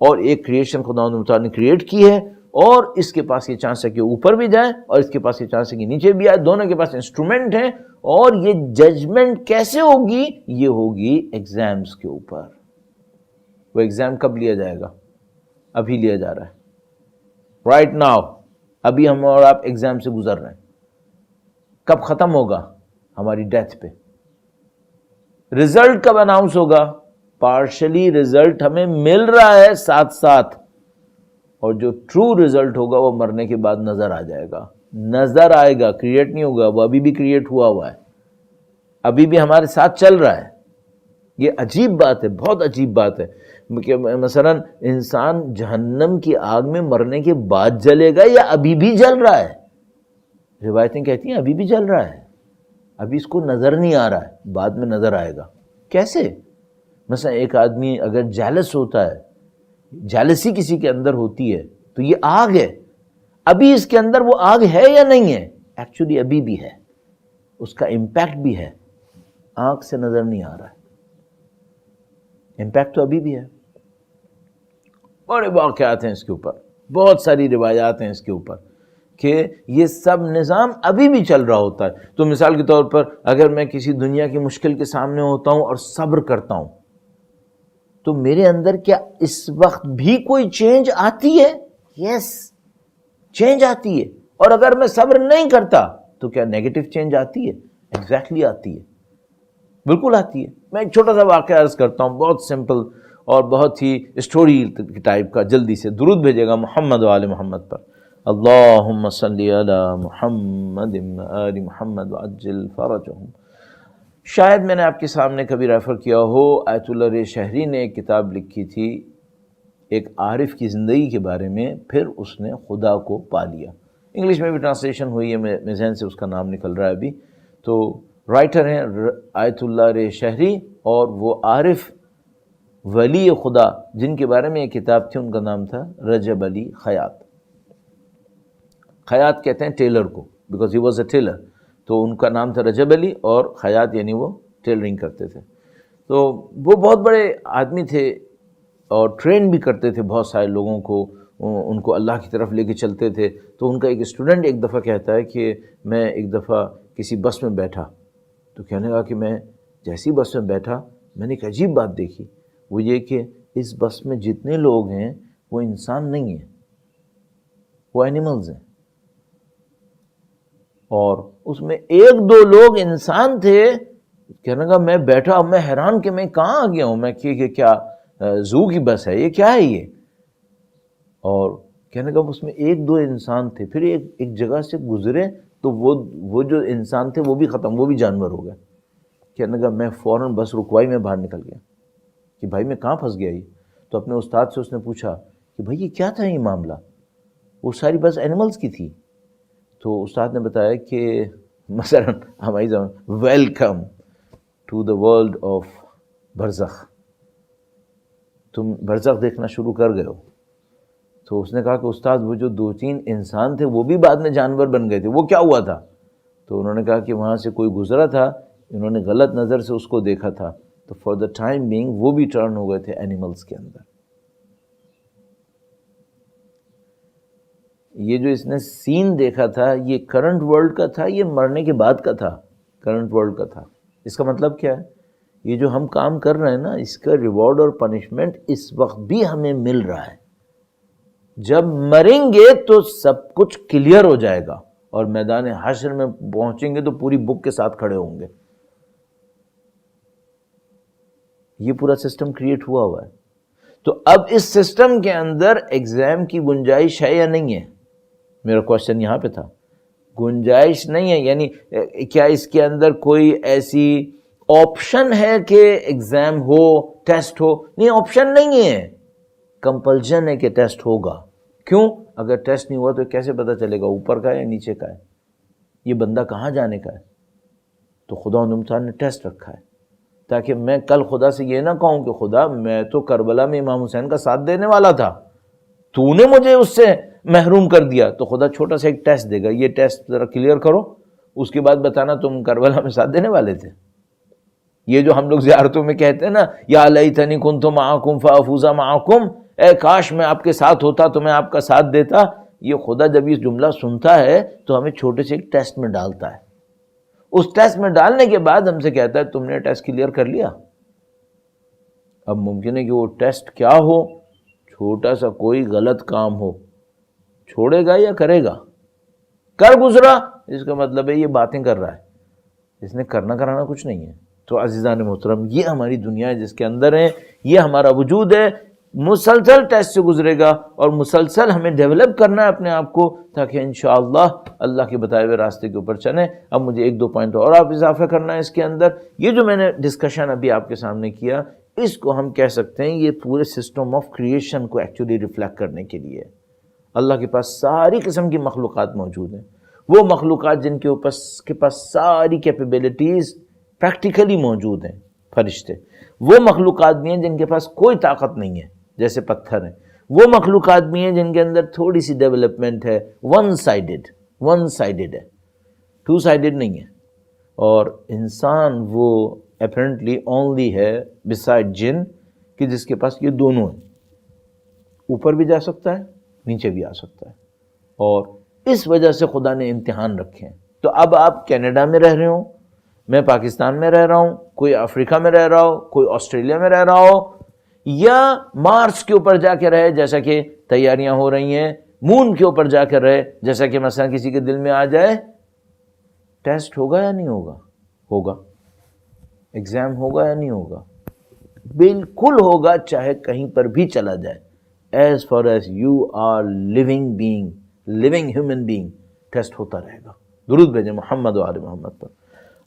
اور ایک کریشن خدا متعال نے کریٹ کی ہے، اور اس کے پاس یہ چانس ہے کہ اوپر بھی جائیں اور اس کے پاس یہ چانس ہے کہ نیچے بھی آئے، دونوں کے پاس انسٹرومنٹ ہیں، اور یہ ججمنٹ کیسے ہوگی؟ یہ ہوگی ایگزامز کے اوپر۔ وہ ایگزام کب لیا جائے گا؟ ابھی لیا جا رہا ہے، رائٹ ناؤ، ابھی ہم اور آپ ایگزام سے گزر رہے ہیں۔ کب ختم ہوگا؟ ہماری ڈیتھ پہ۔ رزلٹ کب اناؤنس ہوگا؟ پارشلی رزلٹ ہمیں مل رہا ہے ساتھ ساتھ، اور جو ٹرو رزلٹ ہوگا وہ مرنے کے بعد نظر آ جائے گا، نظر آئے گا، کریٹ نہیں ہوگا، وہ ابھی بھی کریٹ ہوا ہے، ابھی بھی ہمارے ساتھ چل رہا ہے۔ یہ عجیب بات ہے، بہت عجیب بات ہے کہ مثلا انسان جہنم کی آگ میں مرنے کے بعد جلے گا یا ابھی بھی جل رہا ہے؟ روایتیں کہتی ہیں ابھی بھی جل رہا ہے، ابھی اس کو نظر نہیں آ رہا ہے، بعد میں نظر آئے گا۔ کیسے؟ مثلا ایک آدمی اگر جیلس ہوتا ہے، جیلسی کسی کے اندر ہوتی ہے، تو یہ آگ ہے، ابھی اس کے اندر وہ آگ ہے یا نہیں ہے؟ ایکچولی ابھی بھی ہے، اس کا امپیکٹ بھی ہے، آنکھ سے نظر نہیں آ رہا ہے، امپیکٹ تو ابھی بھی ہے۔ بڑے واقعات ہیں اس کے اوپر، بہت ساری روایات ہیں اس کے اوپر کہ یہ سب نظام ابھی بھی چل رہا ہوتا ہے۔ تو مثال کے طور پر اگر میں کسی دنیا کی مشکل کے سامنے ہوتا ہوں اور صبر کرتا ہوں، تو میرے اندر کیا اس وقت بھی کوئی چینج آتی ہے؟ یس، چینج آتی ہے۔ اور اگر میں صبر نہیں کرتا تو کیا نیگیٹو چینج آتی ہے؟ ایگزیکٹلی آتی ہے، بالکل آتی ہے۔ میں ایک چھوٹا سا واقعہ عرض کرتا ہوں، بہت سمپل اور بہت ہی اسٹوری ٹائپ کا۔ جلدی سے درود بھیجے گا محمد و آل محمد پر۔ اللہم صلی علی محمد آل محمد وعجل فرجہم۔ شاید میں نے آپ کے سامنے کبھی ریفر کیا ہو، آیت اللہ ریز شہری نے ایک کتاب لکھی تھی ایک عارف کی زندگی کے بارے میں، پھر اس نے خدا کو پا لیا۔ انگلش میں بھی ٹرانسلیشن ہوئی ہے، میں ذہن سے اس کا نام نکل رہا ہے ابھی۔ تو رائٹر ہیں آیت اللہ ریز شہری، اور وہ عارف ولی خدا جن کے بارے میں ایک کتاب تھی، ان کا نام تھا رجب علی خیاط۔ خیاط کہتے ہیں ٹیلر کو، because he was a tailor, تو ان کا نام تھا رجب علی، اور خیاط یعنی وہ ٹیلرنگ کرتے تھے۔ تو وہ بہت بڑے آدمی تھے اور ٹرین بھی کرتے تھے بہت سارے لوگوں کو، ان کو اللہ کی طرف لے کے چلتے تھے۔ تو ان کا ایک اسٹوڈنٹ ایک دفعہ کہتا ہے کہ میں ایک دفعہ کسی بس میں بیٹھا، تو کہنے لگا کہ میں جیسی بس میں بیٹھا میں نے ایک عجیب بات دیکھی، وہ یہ کہ اس بس میں جتنے لوگ ہیں وہ انسان نہیں ہیں، وہ اینیملز ہیں، اور اس میں ایک دو لوگ انسان تھے۔ کہنے لگا میں بیٹھا، اب میں حیران کہ میں کہاں آ گیا ہوں، میں کہ کیا زو کی بس ہے، یہ کیا ہے یہ؟ اور کہنے لگا اس میں ایک دو انسان تھے، پھر ایک جگہ سے گزرے تو وہ جو انسان تھے وہ بھی ختم، وہ بھی جانور ہو گئے۔ کہنے لگا میں فوراً بس رکوائی میں باہر نکل گیا کہ بھائی میں کہاں پھنس گیا یہ؟ تو اپنے استاد سے اس نے پوچھا کہ بھائی یہ کیا تھا یہ معاملہ؟ وہ ساری بس اینیملز کی تھی۔ تو استاد نے بتایا کہ مثلا ہماری زبان welcome to the world of برزخ، تم برزخ دیکھنا شروع کر گئے ہو۔ تو اس نے کہا کہ استاد وہ جو دو تین انسان تھے وہ بھی بعد میں جانور بن گئے تھے، وہ کیا ہوا تھا؟ تو انہوں نے کہا کہ وہاں سے کوئی گزرا تھا، انہوں نے غلط نظر سے اس کو دیکھا تھا، تو فار دا ٹائم بینگ وہ بھی ٹرن ہو گئے تھے اینیملز کے اندر۔ یہ جو اس نے سین دیکھا تھا یہ کرنٹ ورلڈ کا تھا، یہ مرنے کے بعد کا تھا، کرنٹ ورلڈ کا تھا۔ اس کا مطلب کیا ہے؟ یہ جو ہم کام کر رہے ہیں نا، اس کا ریوارڈ اور پنشمنٹ اس وقت بھی ہمیں مل رہا ہے۔ جب مریں گے تو سب کچھ کلیئر ہو جائے گا، اور میدان حشر میں پہنچیں گے تو پوری بک کے ساتھ کھڑے ہوں گے۔ یہ پورا سسٹم کریٹ ہوا ہے۔ تو اب اس سسٹم کے اندر ایگزام کی گنجائش ہے یا نہیں ہے؟ میرا کوشچن یہاں پہ تھا۔ گنجائش نہیں ہے، یعنی کیا اس کے اندر کوئی ایسی آپشن ہے کہ ایگزام ہو، ٹیسٹ ہو، نہیں آپشن نہیں ہے، کمپلشن ہے کہ ٹیسٹ ہوگا. کیوں؟ اگر ٹیسٹ نہیں ہوا تو کیسے پتا چلے گا اوپر کا ہے یا نیچے کا ہے، یہ بندہ کہاں جانے کا ہے؟ تو خدا نے ٹیسٹ رکھا ہے تاکہ میں کل خدا سے یہ نہ کہوں کہ خدا میں تو کربلا میں امام حسین کا ساتھ دینے والا تھا، تو نے مجھے اس سے محروم کر دیا. تو خدا چھوٹا سا ایک ٹیسٹ دے گا، یہ ٹیسٹ ذرا کلیئر کرو، اس کے بعد بتانا تم کربلا میں ساتھ دینے والے تھے. یہ جو ہم لوگ زیارتوں میں کہتے ہیں نا، یا لیتنی کنت معکم فافوز معکم، اے کاش میں آپ کے ساتھ ہوتا تو میں آپ کا ساتھ دیتا، یہ خدا جب یہ جملہ سنتا ہے تو ہمیں چھوٹے سے ایک ٹیسٹ میں ڈالتا ہے. اس ٹیسٹ میں ڈالنے کے بعد ہم سے کہتا ہے تم نے ٹیسٹ کلیئر کر لیا. اب ممکن ہے کہ وہ ٹیسٹ کیا ہو، چھوٹا سا کوئی غلط کام ہو، چھوڑے گا یا کرے گا؟ کر گزرا، اس کا مطلب ہے یہ باتیں کر رہا ہے، اس نے کرنا کرانا کچھ نہیں ہے. تو عزیزان محترم، یہ ہماری دنیا ہے جس کے اندر ہے، یہ ہمارا وجود ہے، مسلسل ٹیسٹ سے گزرے گا اور مسلسل ہمیں ڈیولپ کرنا ہے اپنے آپ کو تاکہ انشاءاللہ اللہ کے بتائے ہوئے راستے کے اوپر چلیں. اب مجھے ایک دو پوائنٹ اور آپ اضافہ کرنا ہے اس کے اندر. یہ جو میں نے ڈسکشن ابھی آپ کے سامنے کیا، اس کو ہم کہہ سکتے ہیں یہ پورے سسٹم آف کریشن کو ایکچولی ریفلیکٹ کرنے کے لیے. اللہ کے پاس ساری قسم کی مخلوقات موجود ہیں، وہ مخلوقات جن کے پاس ساری کیپیبلٹیز پریکٹیکلی موجود ہیں، فرشتے. وہ مخلوقات بھی ہیں جن کے پاس کوئی طاقت نہیں ہے، جیسے پتھر ہیں. وہ مخلوقات بھی ہیں جن کے اندر تھوڑی سی ڈیولپمنٹ ہے، ون سائیڈڈ ہے، ٹو سائیڈڈ نہیں ہے. اور انسان وہ اپیرنٹلی اونلی ہے بسائڈ جن کہ جس کے پاس یہ دونوں ہیں، اوپر بھی جا سکتا ہے، نیچے بھی آ سکتا ہے. اور اس وجہ سے خدا نے امتحان رکھے ہیں. تو اب آپ کینیڈا میں رہ رہے ہوں، میں پاکستان میں رہ رہا ہوں، کوئی افریقہ میں رہ رہا ہو، کوئی آسٹریلیا میں رہ رہا ہو، یا مارس کے اوپر جا کے رہے جیسا کہ تیاریاں ہو رہی ہیں، مون کے اوپر جا کے رہے جیسا کہ مثلا کسی کے دل میں آ جائے ٹیسٹ ہوگا یا نہیں ہوگا؟ ہوگا. ایگزام ہوگا یا نہیں ہوگا؟ بالکل ہوگا، چاہے کہیں پر بھی چلا جائے. As far as you are living being, living human being, test ہوتا رہے گا. درود بھیجیں محمد و آل محمد پر.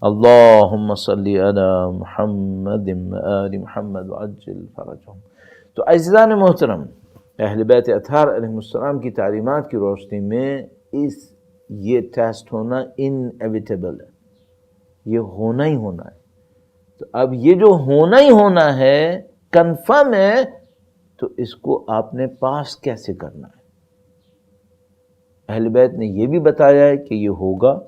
اللہم صلی علی محمد آل محمد وعجل فرجہم. تو عزیزان محترم، اہل بیت اطہار علیہ السلام کی تعلیمات کی روشنی میں یہ ٹیسٹ ہونا انیویٹیبل ہے، یہ ہونا ہی ہونا ہے. تو اب یہ جو ہونا ہی ہونا ہے، کنفرم ہے، تو اس کو آپ نے پاس کیسے کرنا ہے؟ اہل بیت نے یہ بھی بتایا ہے کہ یہ ہوگا،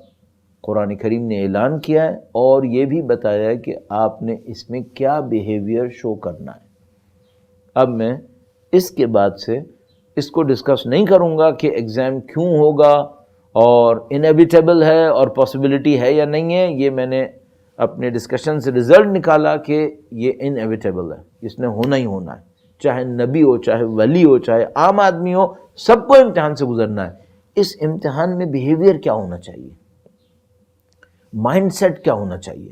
قرآن کریم نے اعلان کیا ہے، اور یہ بھی بتایا ہے کہ آپ نے اس میں کیا بیہیویئر شو کرنا ہے. اب میں اس کے بعد سے اس کو ڈسکس نہیں کروں گا کہ ایگزام کیوں ہوگا اور انیویٹیبل ہے اور پاسبلٹی ہے یا نہیں ہے. یہ میں نے اپنے ڈسکشن سے رزلٹ نکالا کہ یہ انیویٹیبل ہے، اس نے ہونا ہی ہونا ہے. چاہے نبی ہو، چاہے ولی ہو، چاہے عام آدمی ہو، سب کو امتحان سے گزرنا ہے. اس امتحان میں بیہیویئر کیا ہونا چاہیے، مائنڈ سیٹ کیا ہونا چاہیے،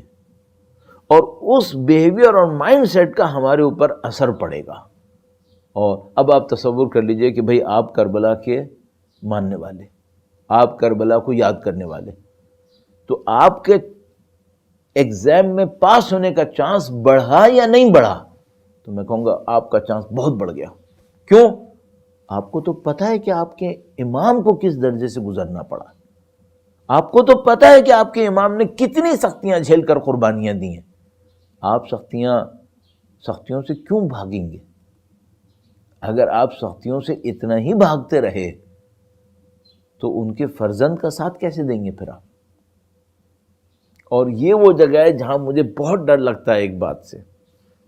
اور اس بیہیویئر اور مائنڈ سیٹ کا ہمارے اوپر اثر پڑے گا. اور اب آپ تصور کر لیجئے کہ بھئی آپ کربلا کے ماننے والے، آپ کربلا کو یاد کرنے والے، تو آپ کے ایگزام میں پاس ہونے کا چانس بڑھا یا نہیں بڑھا؟ تو میں کہوں گا آپ کا چانس بہت بڑھ گیا. کیوں؟ آپ کو تو پتہ ہے کہ آپ کے امام کو کس درجے سے گزرنا پڑا، آپ کو تو پتہ ہے کہ آپ کے امام نے کتنی سختیاں جھیل کر قربانیاں دی ہیں. آپ سختیوں سے کیوں بھاگیں گے؟ اگر آپ سختیوں سے اتنا ہی بھاگتے رہے تو ان کے فرزند کا ساتھ کیسے دیں گے پھر آپ؟ اور یہ وہ جگہ ہے جہاں مجھے بہت ڈر لگتا ہے ایک بات سے.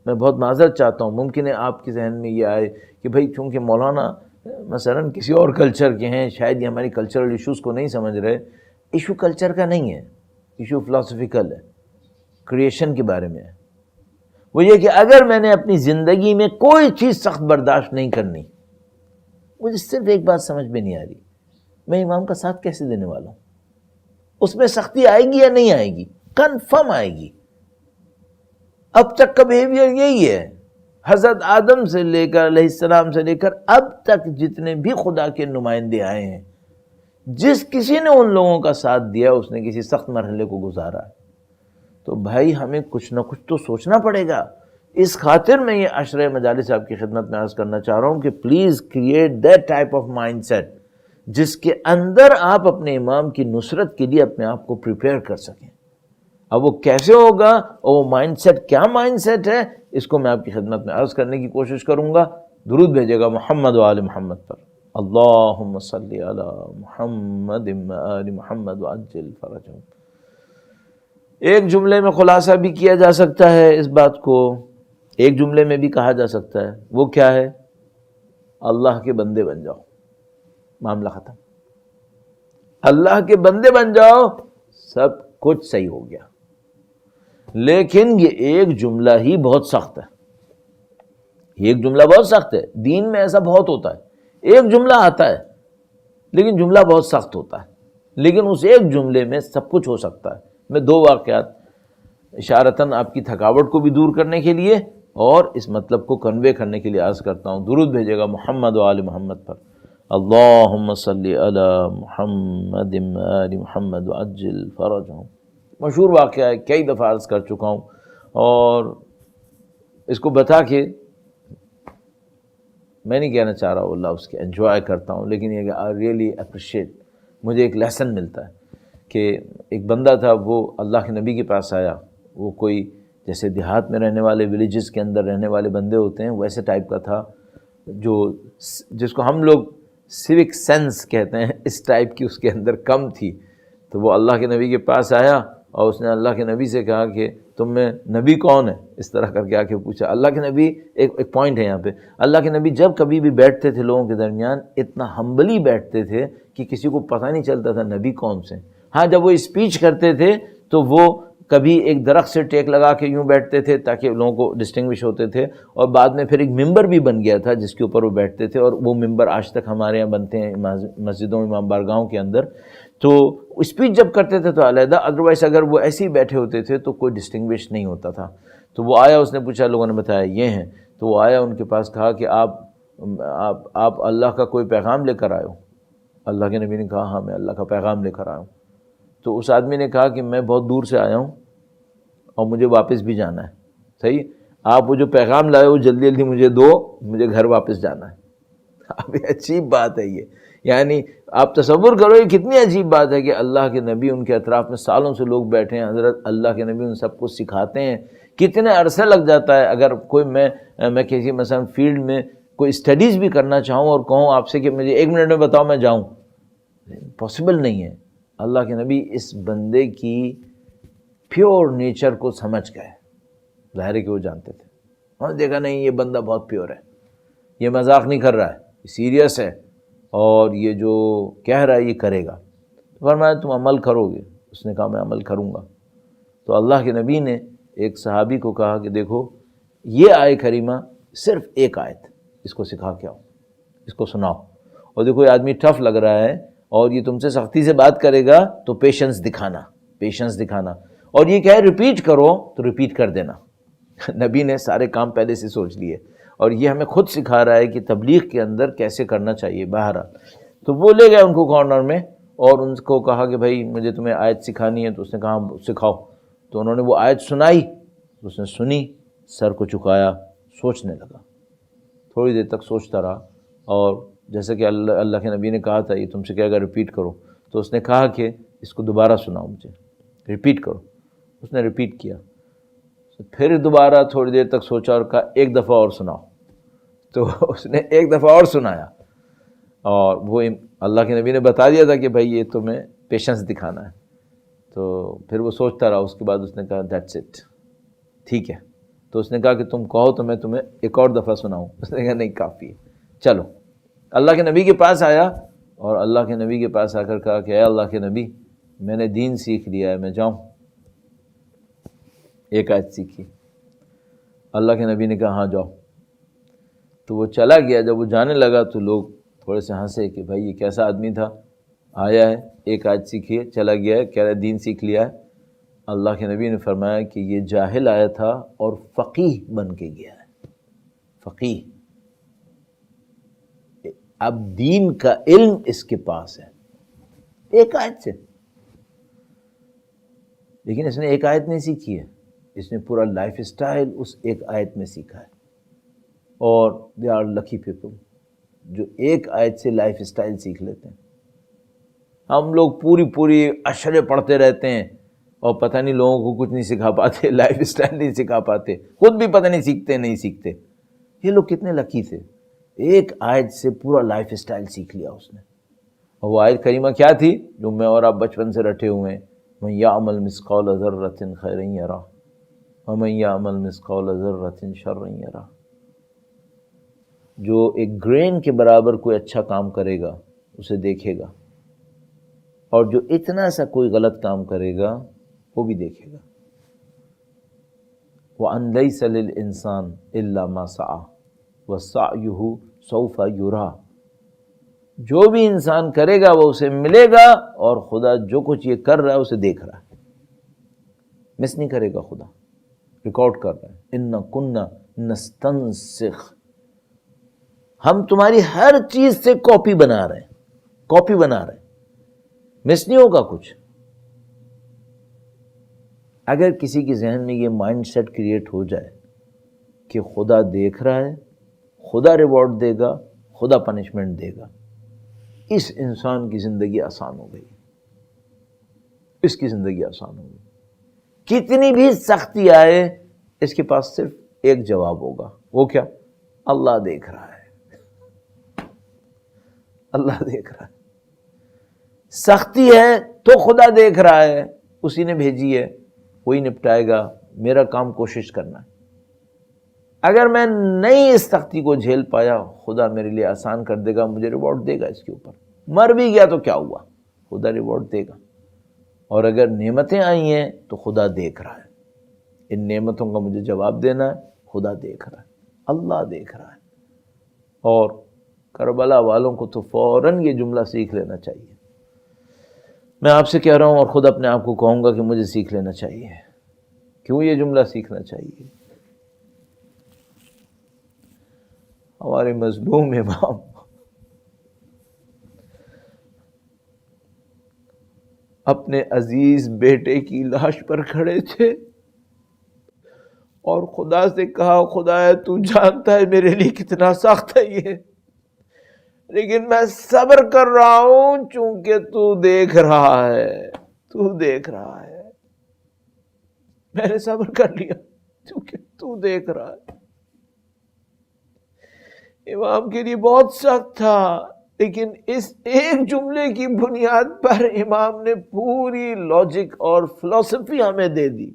میں بہت معذرت چاہتا ہوں، ممکن ہے آپ کے ذہن میں یہ آئے کہ بھئی چونکہ مولانا مثلا کسی اور کلچر کے ہیں، شاید یہ ہماری کلچرل ایشوز کو نہیں سمجھ رہے. ایشو کلچر کا نہیں ہے، ایشو فلسفیکل ہے، کریشن کے بارے میں ہے. وہ یہ کہ اگر میں نے اپنی زندگی میں کوئی چیز سخت برداشت نہیں کرنی، مجھے صرف ایک بات سمجھ میں نہیں آ رہی، میں امام کا ساتھ کیسے دینے والا ہوں؟ اس میں سختی آئے گی یا نہیں آئے گی؟ کنفرم آئے گی. اب تک کا بیہیویئر یہی ہے، حضرت آدم سے لے کر علیہ السلام سے لے کر اب تک جتنے بھی خدا کے نمائندے آئے ہیں، جس کسی نے ان لوگوں کا ساتھ دیا اس نے کسی سخت مرحلے کو گزارا ہے. تو بھائی ہمیں کچھ نہ کچھ تو سوچنا پڑے گا. اس خاطر میں یہ عشرہ مجالس آپ کی خدمت میں عرض کرنا چاہ رہا ہوں کہ please create that type of mindset جس کے اندر آپ اپنے امام کی نصرت کے لیے اپنے آپ کو پریپیئر کر سکیں. اب وہ کیسے ہوگا اور وہ مائنڈ سیٹ کیا مائنڈ سیٹ ہے، اس کو میں آپ کی خدمت میں عرض کرنے کی کوشش کروں گا. درود بھیجے گا محمد و آل محمد پر. اللہم صلی علی محمد و آل محمد وعجل فرجہم. ایک جملے میں خلاصہ بھی کیا جا سکتا ہے اس بات کو، ایک جملے میں بھی کہا جا سکتا ہے. وہ کیا ہے؟ اللہ کے بندے بن جاؤ، معاملہ ختم. اللہ کے بندے بن جاؤ، سب کچھ صحیح ہو گیا. لیکن یہ ایک جملہ ہی بہت سخت ہے. ایک جملہ بہت سخت ہے. دین میں ایسا بہت ہوتا ہے، ایک جملہ آتا ہے لیکن جملہ بہت سخت ہوتا ہے. لیکن اس ایک جملے میں سب کچھ ہو سکتا ہے. میں دو واقعات اشارتاً آپ کی تھکاوٹ کو بھی دور کرنے کے لیے اور اس مطلب کو کنوے کرنے کے لیے عرض کرتا ہوں. درود بھیجے گا محمد و آل محمد پر. اللہم صلی علی محمد و آل محمد وعجل فرجہم. مشہور واقعہ ہے، کئی دفعہ عرض کر چکا ہوں اور اس کو بتا کے میں نہیں کہنا چاہ رہا ہوں اللہ اس کے انجوائے کرتا ہوں، لیکن یہ کہ آئی ریئلی اپریشیٹ. مجھے ایک لیسن ملتا ہے کہ ایک بندہ تھا، وہ اللہ کے نبی کے پاس آیا. وہ کوئی جیسے دیہات میں رہنے والے ولیجز کے اندر رہنے والے بندے ہوتے ہیں ویسے ٹائپ کا تھا، جو جس کو ہم لوگ سیوک سینس کہتے ہیں، اس ٹائپ کی اس کے اندر کم تھی. تو وہ اللہ کے نبی کے پاس آیا اور اس نے اللہ کے نبی سے کہا کہ تم میں نبی کون ہے، اس طرح کر کے آ کے پوچھا. اللہ کے نبی ایک پوائنٹ ہے یہاں پہ، اللہ کے نبی جب کبھی بھی بیٹھتے تھے لوگوں کے درمیان اتنا ہمبلی بیٹھتے تھے کہ کسی کو پتہ نہیں چلتا تھا نبی کون سے. ہاں جب وہ اسپیچ کرتے تھے تو وہ کبھی ایک درخت سے ٹیک لگا کے یوں بیٹھتے تھے تاکہ لوگوں کو ڈسٹنگوش ہوتے تھے، اور بعد میں پھر ایک ممبر بھی بن گیا تھا جس کے اوپر وہ بیٹھتے تھے، اور وہ ممبر آج تک ہمارے یہاں بنتے ہیں مسجدوں امام بارگاہوں کے اندر. تو اسپیچ جب کرتے تھے تو علیحدہ، ادروائز اگر وہ ایسے ہی بیٹھے ہوتے تھے تو کوئی ڈسٹنگوش نہیں ہوتا تھا. تو وہ آیا، اس نے پوچھا، لوگوں نے بتایا یہ ہیں. تو وہ آیا ان کے پاس، کہا کہ آپ اللہ کا کوئی پیغام لے کر آئے ہو؟ اللہ کے نبی نے کہا ہاں میں اللہ کا پیغام لے کر آیا ہوں. تو اس آدمی نے کہا کہ میں بہت دور سے آیا ہوں اور مجھے واپس بھی جانا ہے. صحیح، آپ وہ جو پیغام لائے ہو جلدی جلدی مجھے دو، مجھے گھر واپس جانا ہے. اب یہ عجیب بات ہے یہ، یعنی آپ تصور کرو یہ کتنی عجیب بات ہے کہ اللہ کے نبی، ان کے اطراف میں سالوں سے لوگ بیٹھے ہیں، حضرت اللہ کے نبی ان سب کو سکھاتے ہیں. کتنے عرصے لگ جاتا ہے اگر کوئی میں کسی مثلا فیلڈ میں کوئی اسٹڈیز بھی کرنا چاہوں اور کہوں آپ سے کہ مجھے 1 منٹ میں بتاؤ میں جاؤں، پاسبل نہیں ہے. اللہ کے نبی اس بندے کی پیور نیچر کو سمجھ گئے. ظاہر ہے کہ وہ جانتے تھے، انہوں نے دیکھا نہیں یہ بندہ بہت پیور ہے، یہ مذاق نہیں کر رہا ہے، یہ سیریس ہے اور یہ جو کہہ رہا ہے یہ کرے گا. فرمایا تم عمل کرو گے؟ اس نے کہا میں عمل کروں گا. تو اللہ کے نبی نے ایک صحابی کو کہا کہ دیکھو یہ آیت کریمہ صرف ایک آیت، اس کو سکھا کے آؤ، اس کو سناؤ. اور دیکھو یہ آدمی ٹف لگ رہا ہے اور یہ تم سے سختی سے بات کرے گا تو پیشنس دکھانا. اور یہ کہے ریپیٹ کرو تو ریپیٹ کر دینا. نبی نے سارے کام پہلے سے سوچ لیے اور یہ ہمیں خود سکھا رہا ہے کہ تبلیغ کے اندر کیسے کرنا چاہیے. بہرحال تو وہ لے گئے ان کو کارنر میں اور ان کو کہا کہ بھائی مجھے تمہیں آیت سکھانی ہے. تو اس نے کہا سکھاؤ. تو انہوں نے وہ آیت سنائی، اس نے سنی، سر کو چکایا، سوچنے لگا. تھوڑی دیر تک سوچتا رہا اور جیسے کہ اللہ کے نبی نے کہا تھا یہ تم سے کہے گا ریپیٹ کرو، تو اس نے کہا کہ اس کو دوبارہ سناؤ، مجھے ریپیٹ کرو. اس نے ریپیٹ کیا، پھر دوبارہ تھوڑی دیر تک سوچا اور کہا ایک دفعہ اور سناؤ. تو اس نے ایک دفعہ اور سنایا اور وہ اللہ کے نبی نے بتا دیا تھا کہ بھائی یہ تمہیں پیشنس دکھانا ہے. تو پھر وہ سوچتا رہا، اس کے بعد اس نے کہا دیٹس اٹ، ٹھیک ہے. تو اس نے کہا کہ تم کہو تو میں تمہیں ایک اور دفعہ سناؤں. اس نے کہا نہیں کافی ہے، چلو. اللہ کے نبی کے پاس آیا اور اللہ کے نبی کے پاس آ کر کہا کہ اے اللہ کے نبی میں نے دین سیکھ لیا ہے، میں جاؤں. ایک آیت سیکھی. اللہ کے نبی نے کہا ہاں جاؤ. تو وہ چلا گیا. جب وہ جانے لگا تو لوگ تھوڑے سے ہنسے کہ بھائی یہ کیسا آدمی تھا، آیا ہے ایک آیت سیکھی ہے چلا گیا ہے، کہہ رہا ہے دین سیکھ لیا ہے. اللہ کے نبی نے فرمایا کہ یہ جاہل آیا تھا اور فقیہ بن کے گیا ہے. فقیہ، اب دین کا علم اس کے پاس ہے ایک آیت سے. لیکن اس نے ایک آیت نہیں سیکھی ہے، اس نے پورا لائف اسٹائل اس ایک آیت میں سیکھا ہے. اور دے آر لکی پیپل جو ایک آیت سے لائف اسٹائل سیکھ لیتے ہیں. ہم لوگ پوری اشرے پڑھتے رہتے ہیں اور پتہ نہیں لوگوں کو کچھ نہیں سکھا پاتے، لائف اسٹائل نہیں سکھا پاتے، خود بھی پتہ نہیں سیکھتے. یہ لوگ کتنے لکی تھے، ایک آیت سے پورا لائف اسٹائل سیکھ لیا اس نے. اور وہ آیت کریمہ کیا تھی جو میں اور آپ بچپن سے رٹے ہوئے ہیں؟ من یعمل مثقال ذرۃ خیرا یرہ ومن یعمل مثقال ذرۃ شرا یرہ. جو ایک گرین کے برابر کوئی اچھا کام کرے گا اسے دیکھے گا، اور جو اتنا سا کوئی غلط کام کرے گا وہ بھی دیکھے گا. وَأَن لَيْسَ لِلْإِنسَانِ إِلَّا مَا سَعَى وَسَعْيُهُ سَوْفَ يُرَى. جو بھی انسان کرے گا وہ اسے ملے گا، اور خدا جو کچھ یہ کر رہا ہے اسے دیکھ رہا ہے، مس نہیں کرے گا، خدا ریکارڈ کر رہا ہے. اِنَّا كُنَّا نَسْتَنسِخُ، ہم تمہاری ہر چیز سے کاپی بنا رہے ہیں، مس نہیں ہوگا کچھ. اگر کسی کے ذہن میں یہ مائنڈ سیٹ کریٹ ہو جائے کہ خدا دیکھ رہا ہے، خدا ریوارڈ دے گا، خدا پنشمنٹ دے گا، اس انسان کی زندگی آسان ہو گئی، اس کی زندگی آسان ہو گئی. کتنی بھی سختی آئے اس کے پاس صرف ایک جواب ہوگا، وہ کیا؟ اللہ دیکھ رہا ہے، اللہ دیکھ رہا ہے. سختی ہے تو خدا دیکھ رہا ہے، اسی نے بھیجی ہے، وہی نپٹائے گا، میرا کام کوشش کرنا ہے. اگر میں نہیں اس سختی کو جھیل پایا، خدا میرے لیے آسان کر دے گا، مجھے ریوارڈ دے گا اس کے اوپر. مر بھی گیا تو کیا ہوا، خدا ریوارڈ دے گا. اور اگر نعمتیں آئی ہیں تو خدا دیکھ رہا ہے، ان نعمتوں کا مجھے جواب دینا ہے، خدا دیکھ رہا ہے، اللہ دیکھ رہا ہے. اور کربلا والوں کو تو فوراً یہ جملہ سیکھ لینا چاہیے. میں آپ سے کہہ رہا ہوں اور خود اپنے آپ کو کہوں گا کہ مجھے سیکھ لینا چاہیے. کیوں یہ جملہ سیکھنا چاہیے؟ ہمارے مظلوم امام اپنے عزیز بیٹے کی لاش پر کھڑے تھے اور خدا سے کہا، خدا تو جانتا ہے میرے لیے کتنا سخت ہے یہ، لیکن میں صبر کر رہا ہوں چونکہ تو دیکھ رہا ہے. میں نے صبر کر لیا چونکہ تو دیکھ رہا ہے. امام کے لیے بہت سخت تھا، لیکن اس ایک جملے کی بنیاد پر امام نے پوری لاجک اور فلسفی ہمیں دے دی.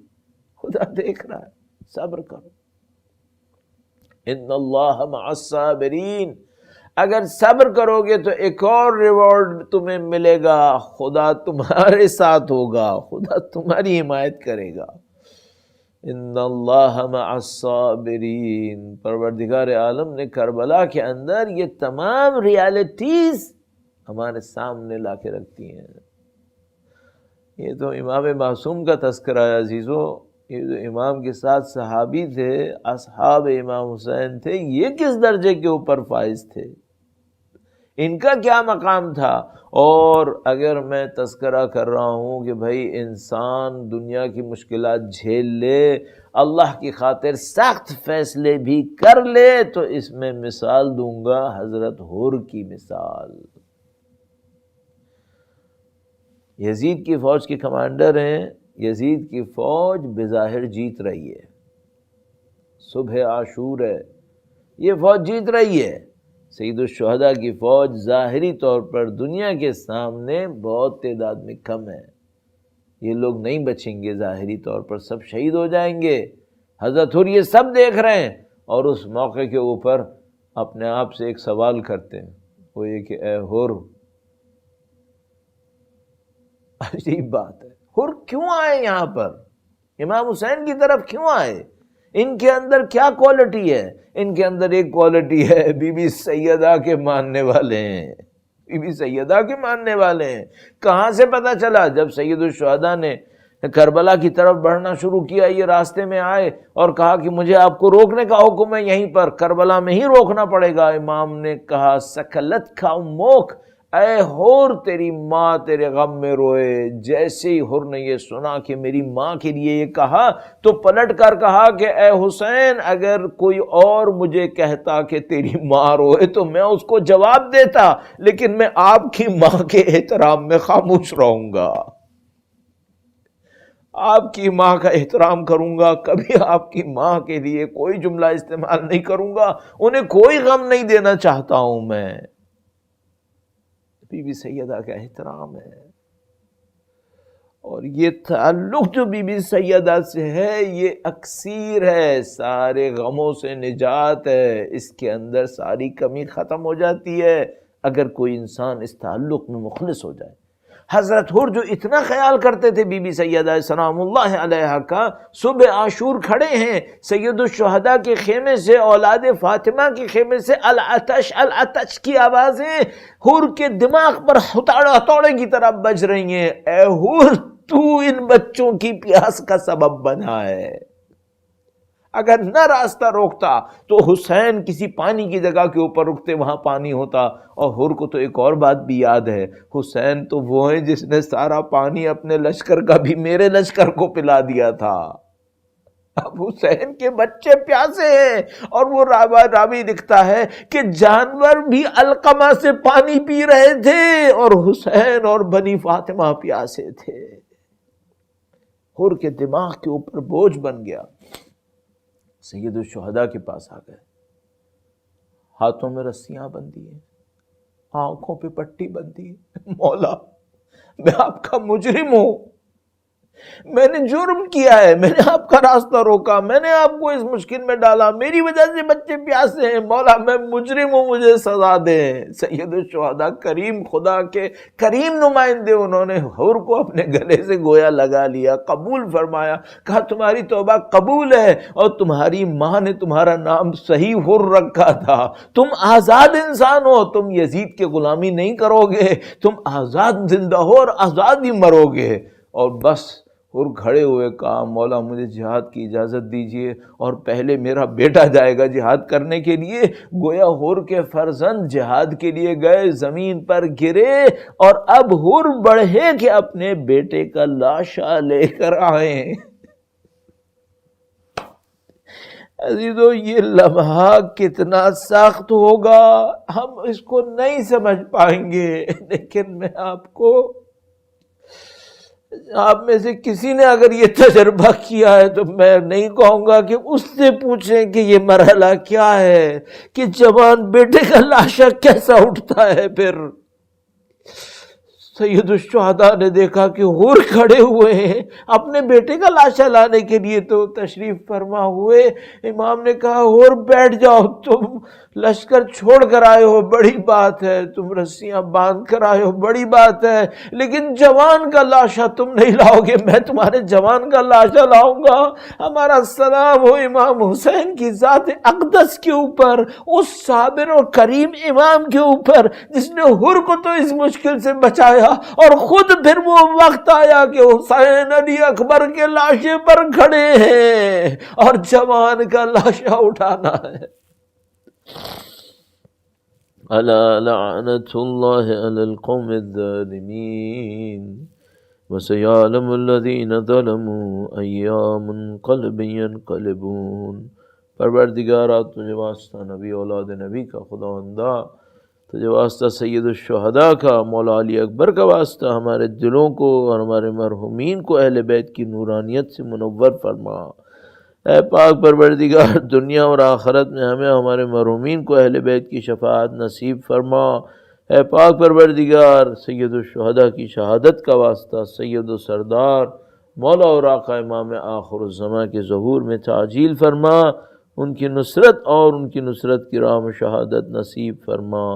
خدا دیکھ رہا ہے، صبر کرو. ان اللہ مع الصابرین، اگر صبر کرو گے تو ایک اور ریوارڈ تمہیں ملے گا، خدا تمہارے ساتھ ہوگا، خدا تمہاری حمایت کرے گا. ان اللہ مع الصابرین. پروردگار عالم نے کربلا کے اندر یہ تمام ریالٹیز ہمارے سامنے لا کے رکھتی ہیں. یہ تو امام معصوم کا تذکرہ ہے عزیزو. یہ جو امام کے ساتھ صحابی تھے، اصحاب امام حسین تھے، یہ کس درجے کے اوپر فائز تھے، ان کا کیا مقام تھا. اور اگر میں تذکرہ کر رہا ہوں کہ بھائی انسان دنیا کی مشکلات جھیل لے، اللہ کی خاطر سخت فیصلے بھی کر لے، تو اس میں مثال دوں گا حضرت حر کی مثال. یزید کی فوج کے کمانڈر ہیں، یزید کی فوج بظاہر جیت رہی ہے، صبح عاشور ہے، یہ فوج جیت رہی ہے. سید الشہداء کی فوج ظاہری طور پر دنیا کے سامنے بہت تعداد میں کم ہے، یہ لوگ نہیں بچیں گے، ظاہری طور پر سب شہید ہو جائیں گے. حضرت حر یہ سب دیکھ رہے ہیں، اور اس موقع کے اوپر اپنے آپ سے ایک سوال کرتے ہیں، وہ یہ کہ اے حر. عجیب بات ہے، حر کیوں آئے یہاں پر، امام حسین کی طرف کیوں آئے؟ ان کے اندر کیا کوالٹی ہے؟ ان کے اندر ایک کوالٹی ہے، بی بی سیدہ کے ماننے والے ہیں، بی بی سیدہ کے ماننے والے ہیں. کہاں سے پتہ چلا؟ جب سید الشہداء نے کربلا کی طرف بڑھنا شروع کیا، یہ راستے میں آئے اور کہا کہ مجھے آپ کو روکنے کا حکم ہے، یہیں پر کربلا میں ہی روکنا پڑے گا. امام نے کہا سکلت کا موک، اے حور تیری ماں تیرے غم میں روئے۔ جیسے ہی حور نے یہ سنا کہ میری ماں کے لیے یہ کہا تو پلٹ کر کہا کہ اے حسین اگر کوئی اور مجھے کہتا کہ تیری ماں روئے تو میں اس کو جواب دیتا، لیکن میں آپ کی ماں کے احترام میں خاموش رہوں گا، آپ کی ماں کا احترام کروں گا، کبھی آپ کی ماں کے لیے کوئی جملہ استعمال نہیں کروں گا، انہیں کوئی غم نہیں دینا چاہتا ہوں میں۔ بی بی سیدہ کا احترام ہے، اور یہ تعلق جو بی بی سیدہ سے ہے یہ اکسیر ہے، سارے غموں سے نجات ہے، اس کے اندر ساری کمی ختم ہو جاتی ہے اگر کوئی انسان اس تعلق میں مخلص ہو جائے۔ حضرت حور جو اتنا خیال کرتے تھے بی بی سیدہ سلام اللہ علیہا کا، صبح عاشور کھڑے ہیں سید الشہداء کے خیمے سے، اولاد فاطمہ کے خیمے سے العطش العطش کی آوازیں حور کے دماغ پر ہتھوڑے کی طرح بج رہی ہیں۔ اے حور تو ان بچوں کی پیاس کا سبب بنا ہے، اگر نہ راستہ روکتا تو حسین کسی پانی کی جگہ کے اوپر رکتے، وہاں پانی ہوتا۔ اور حور کو تو ایک اور بات بھی یاد ہے، حسین تو وہ ہیں جس نے سارا پانی اپنے لشکر کا بھی میرے لشکر کو پلا دیا تھا۔ اب حسین کے بچے پیاسے ہیں، اور وہ راوی لکھتا ہے کہ جانور بھی القمہ سے پانی پی رہے تھے اور حسین اور بنی فاطمہ پیاسے تھے۔ حور کے دماغ کے اوپر بوجھ بن گیا۔ سید الشہداء کے پاس آ گئے، ہاتھوں میں رسیاں بندھی ہیں، آنکھوں پہ پٹی بندھی ہے۔ مولا میں آپ کا مجرم ہوں، میں نے جرم کیا ہے، میں نے آپ کا راستہ روکا، میں نے آپ کو اس مشکل میں ڈالا، میری وجہ سے بچے پیاسے ہیں، مولا میں مجرم ہوں، مجھے سزا دیں۔ سید الشہداء کریم، خدا کے کریم نمائندے، انہوں نے حور کو اپنے گلے سے گویا لگا لیا، قبول فرمایا، کہا تمہاری توبہ قبول ہے، اور تمہاری ماں نے تمہارا نام صحیح حور رکھا تھا، تم آزاد انسان ہو، تم یزید کی غلامی نہیں کرو گے، تم آزاد زندہ ہو اور آزاد ہی مرو گے۔ اور بس اور کھڑے ہوئے کہا مولا مجھے جہاد کی اجازت دیجئے، اور پہلے میرا بیٹا جائے گا جہاد کرنے کے لیے۔ گویا حور کے فرزند جہاد کے لیے گئے، زمین پر گرے، اور اب حور بڑھے کہ اپنے بیٹے کا لاشا لے کر آئیں۔ عزیزو یہ لمحہ کتنا سخت ہوگا ہم اس کو نہیں سمجھ پائیں گے، لیکن میں آپ میں سے کسی نے اگر یہ تجربہ کیا ہے تو میں نہیں کہوں گا کہ اس سے پوچھیں کہ یہ مرحلہ کیا ہے، کہ جوان بیٹے کا لاشا کیسا اٹھتا ہے۔ پھر سید الشہداء نے دیکھا کہ حور کھڑے ہوئے ہیں اپنے بیٹے کا لاشا لانے کے لیے، تو تشریف فرما ہوئے۔ امام نے کہا حور بیٹھ جاؤ، تم لشکر چھوڑ کر آئے ہو بڑی بات ہے، تم رسیاں باندھ کر آئے ہو بڑی بات ہے، لیکن جوان کا لاشا تم نہیں لاؤ گے، میں تمہارے جوان کا لاشا لاؤں گا۔ ہمارا سلام ہو امام حسین کی ذات اقدس کے اوپر، اس صابر اور کریم امام کے اوپر جس نے حور کو تو اس مشکل سے بچایا، اور خود پھر وہ وقت آیا کہ حسین علی اکبر کے لاشے پر کھڑے ہیں اور جوان کا لاشا اٹھانا ہے۔ الا لعنت اللہ علی القوم الظالمین وسيعلم الذین ظلموا أي منقلب ينقلبون۔ پروردگارا تجھے واسطہ نبی اولاد نبی کا خداوندہ، تجھے واسطہ سید الشہداء کا، مولا علی اکبر کا واسطہ، ہمارے دلوں کو اور ہمارے مرحومین کو اہل بیت کی نورانیت سے منور فرما۔ اے پاک پروردگار دنیا اور آخرت میں ہمیں ہمارے مرحومین کو اہل بیت کی شفاعت نصیب فرما۔ اے پاک پروردگار سید الشہداء کی شہادت کا واسطہ سید و سردار مولا اور آقا امام آخر الزمان کے ظہور میں تعجیل فرما، ان کی نصرت اور ان کی نصرت کی راہ میں شہادت نصیب فرما۔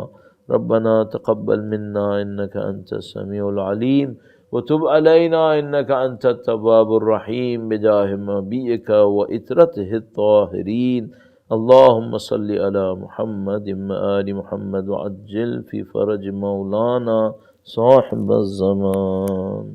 ربنا تقبل منا انك انت السميع العليم وتب علينا انك انت التواب الرحيم بجاه نبيك وإترته الطاهرين۔ اللهم صل على محمد وآل محمد وعجل في فرج مولانا صاحب الزمان۔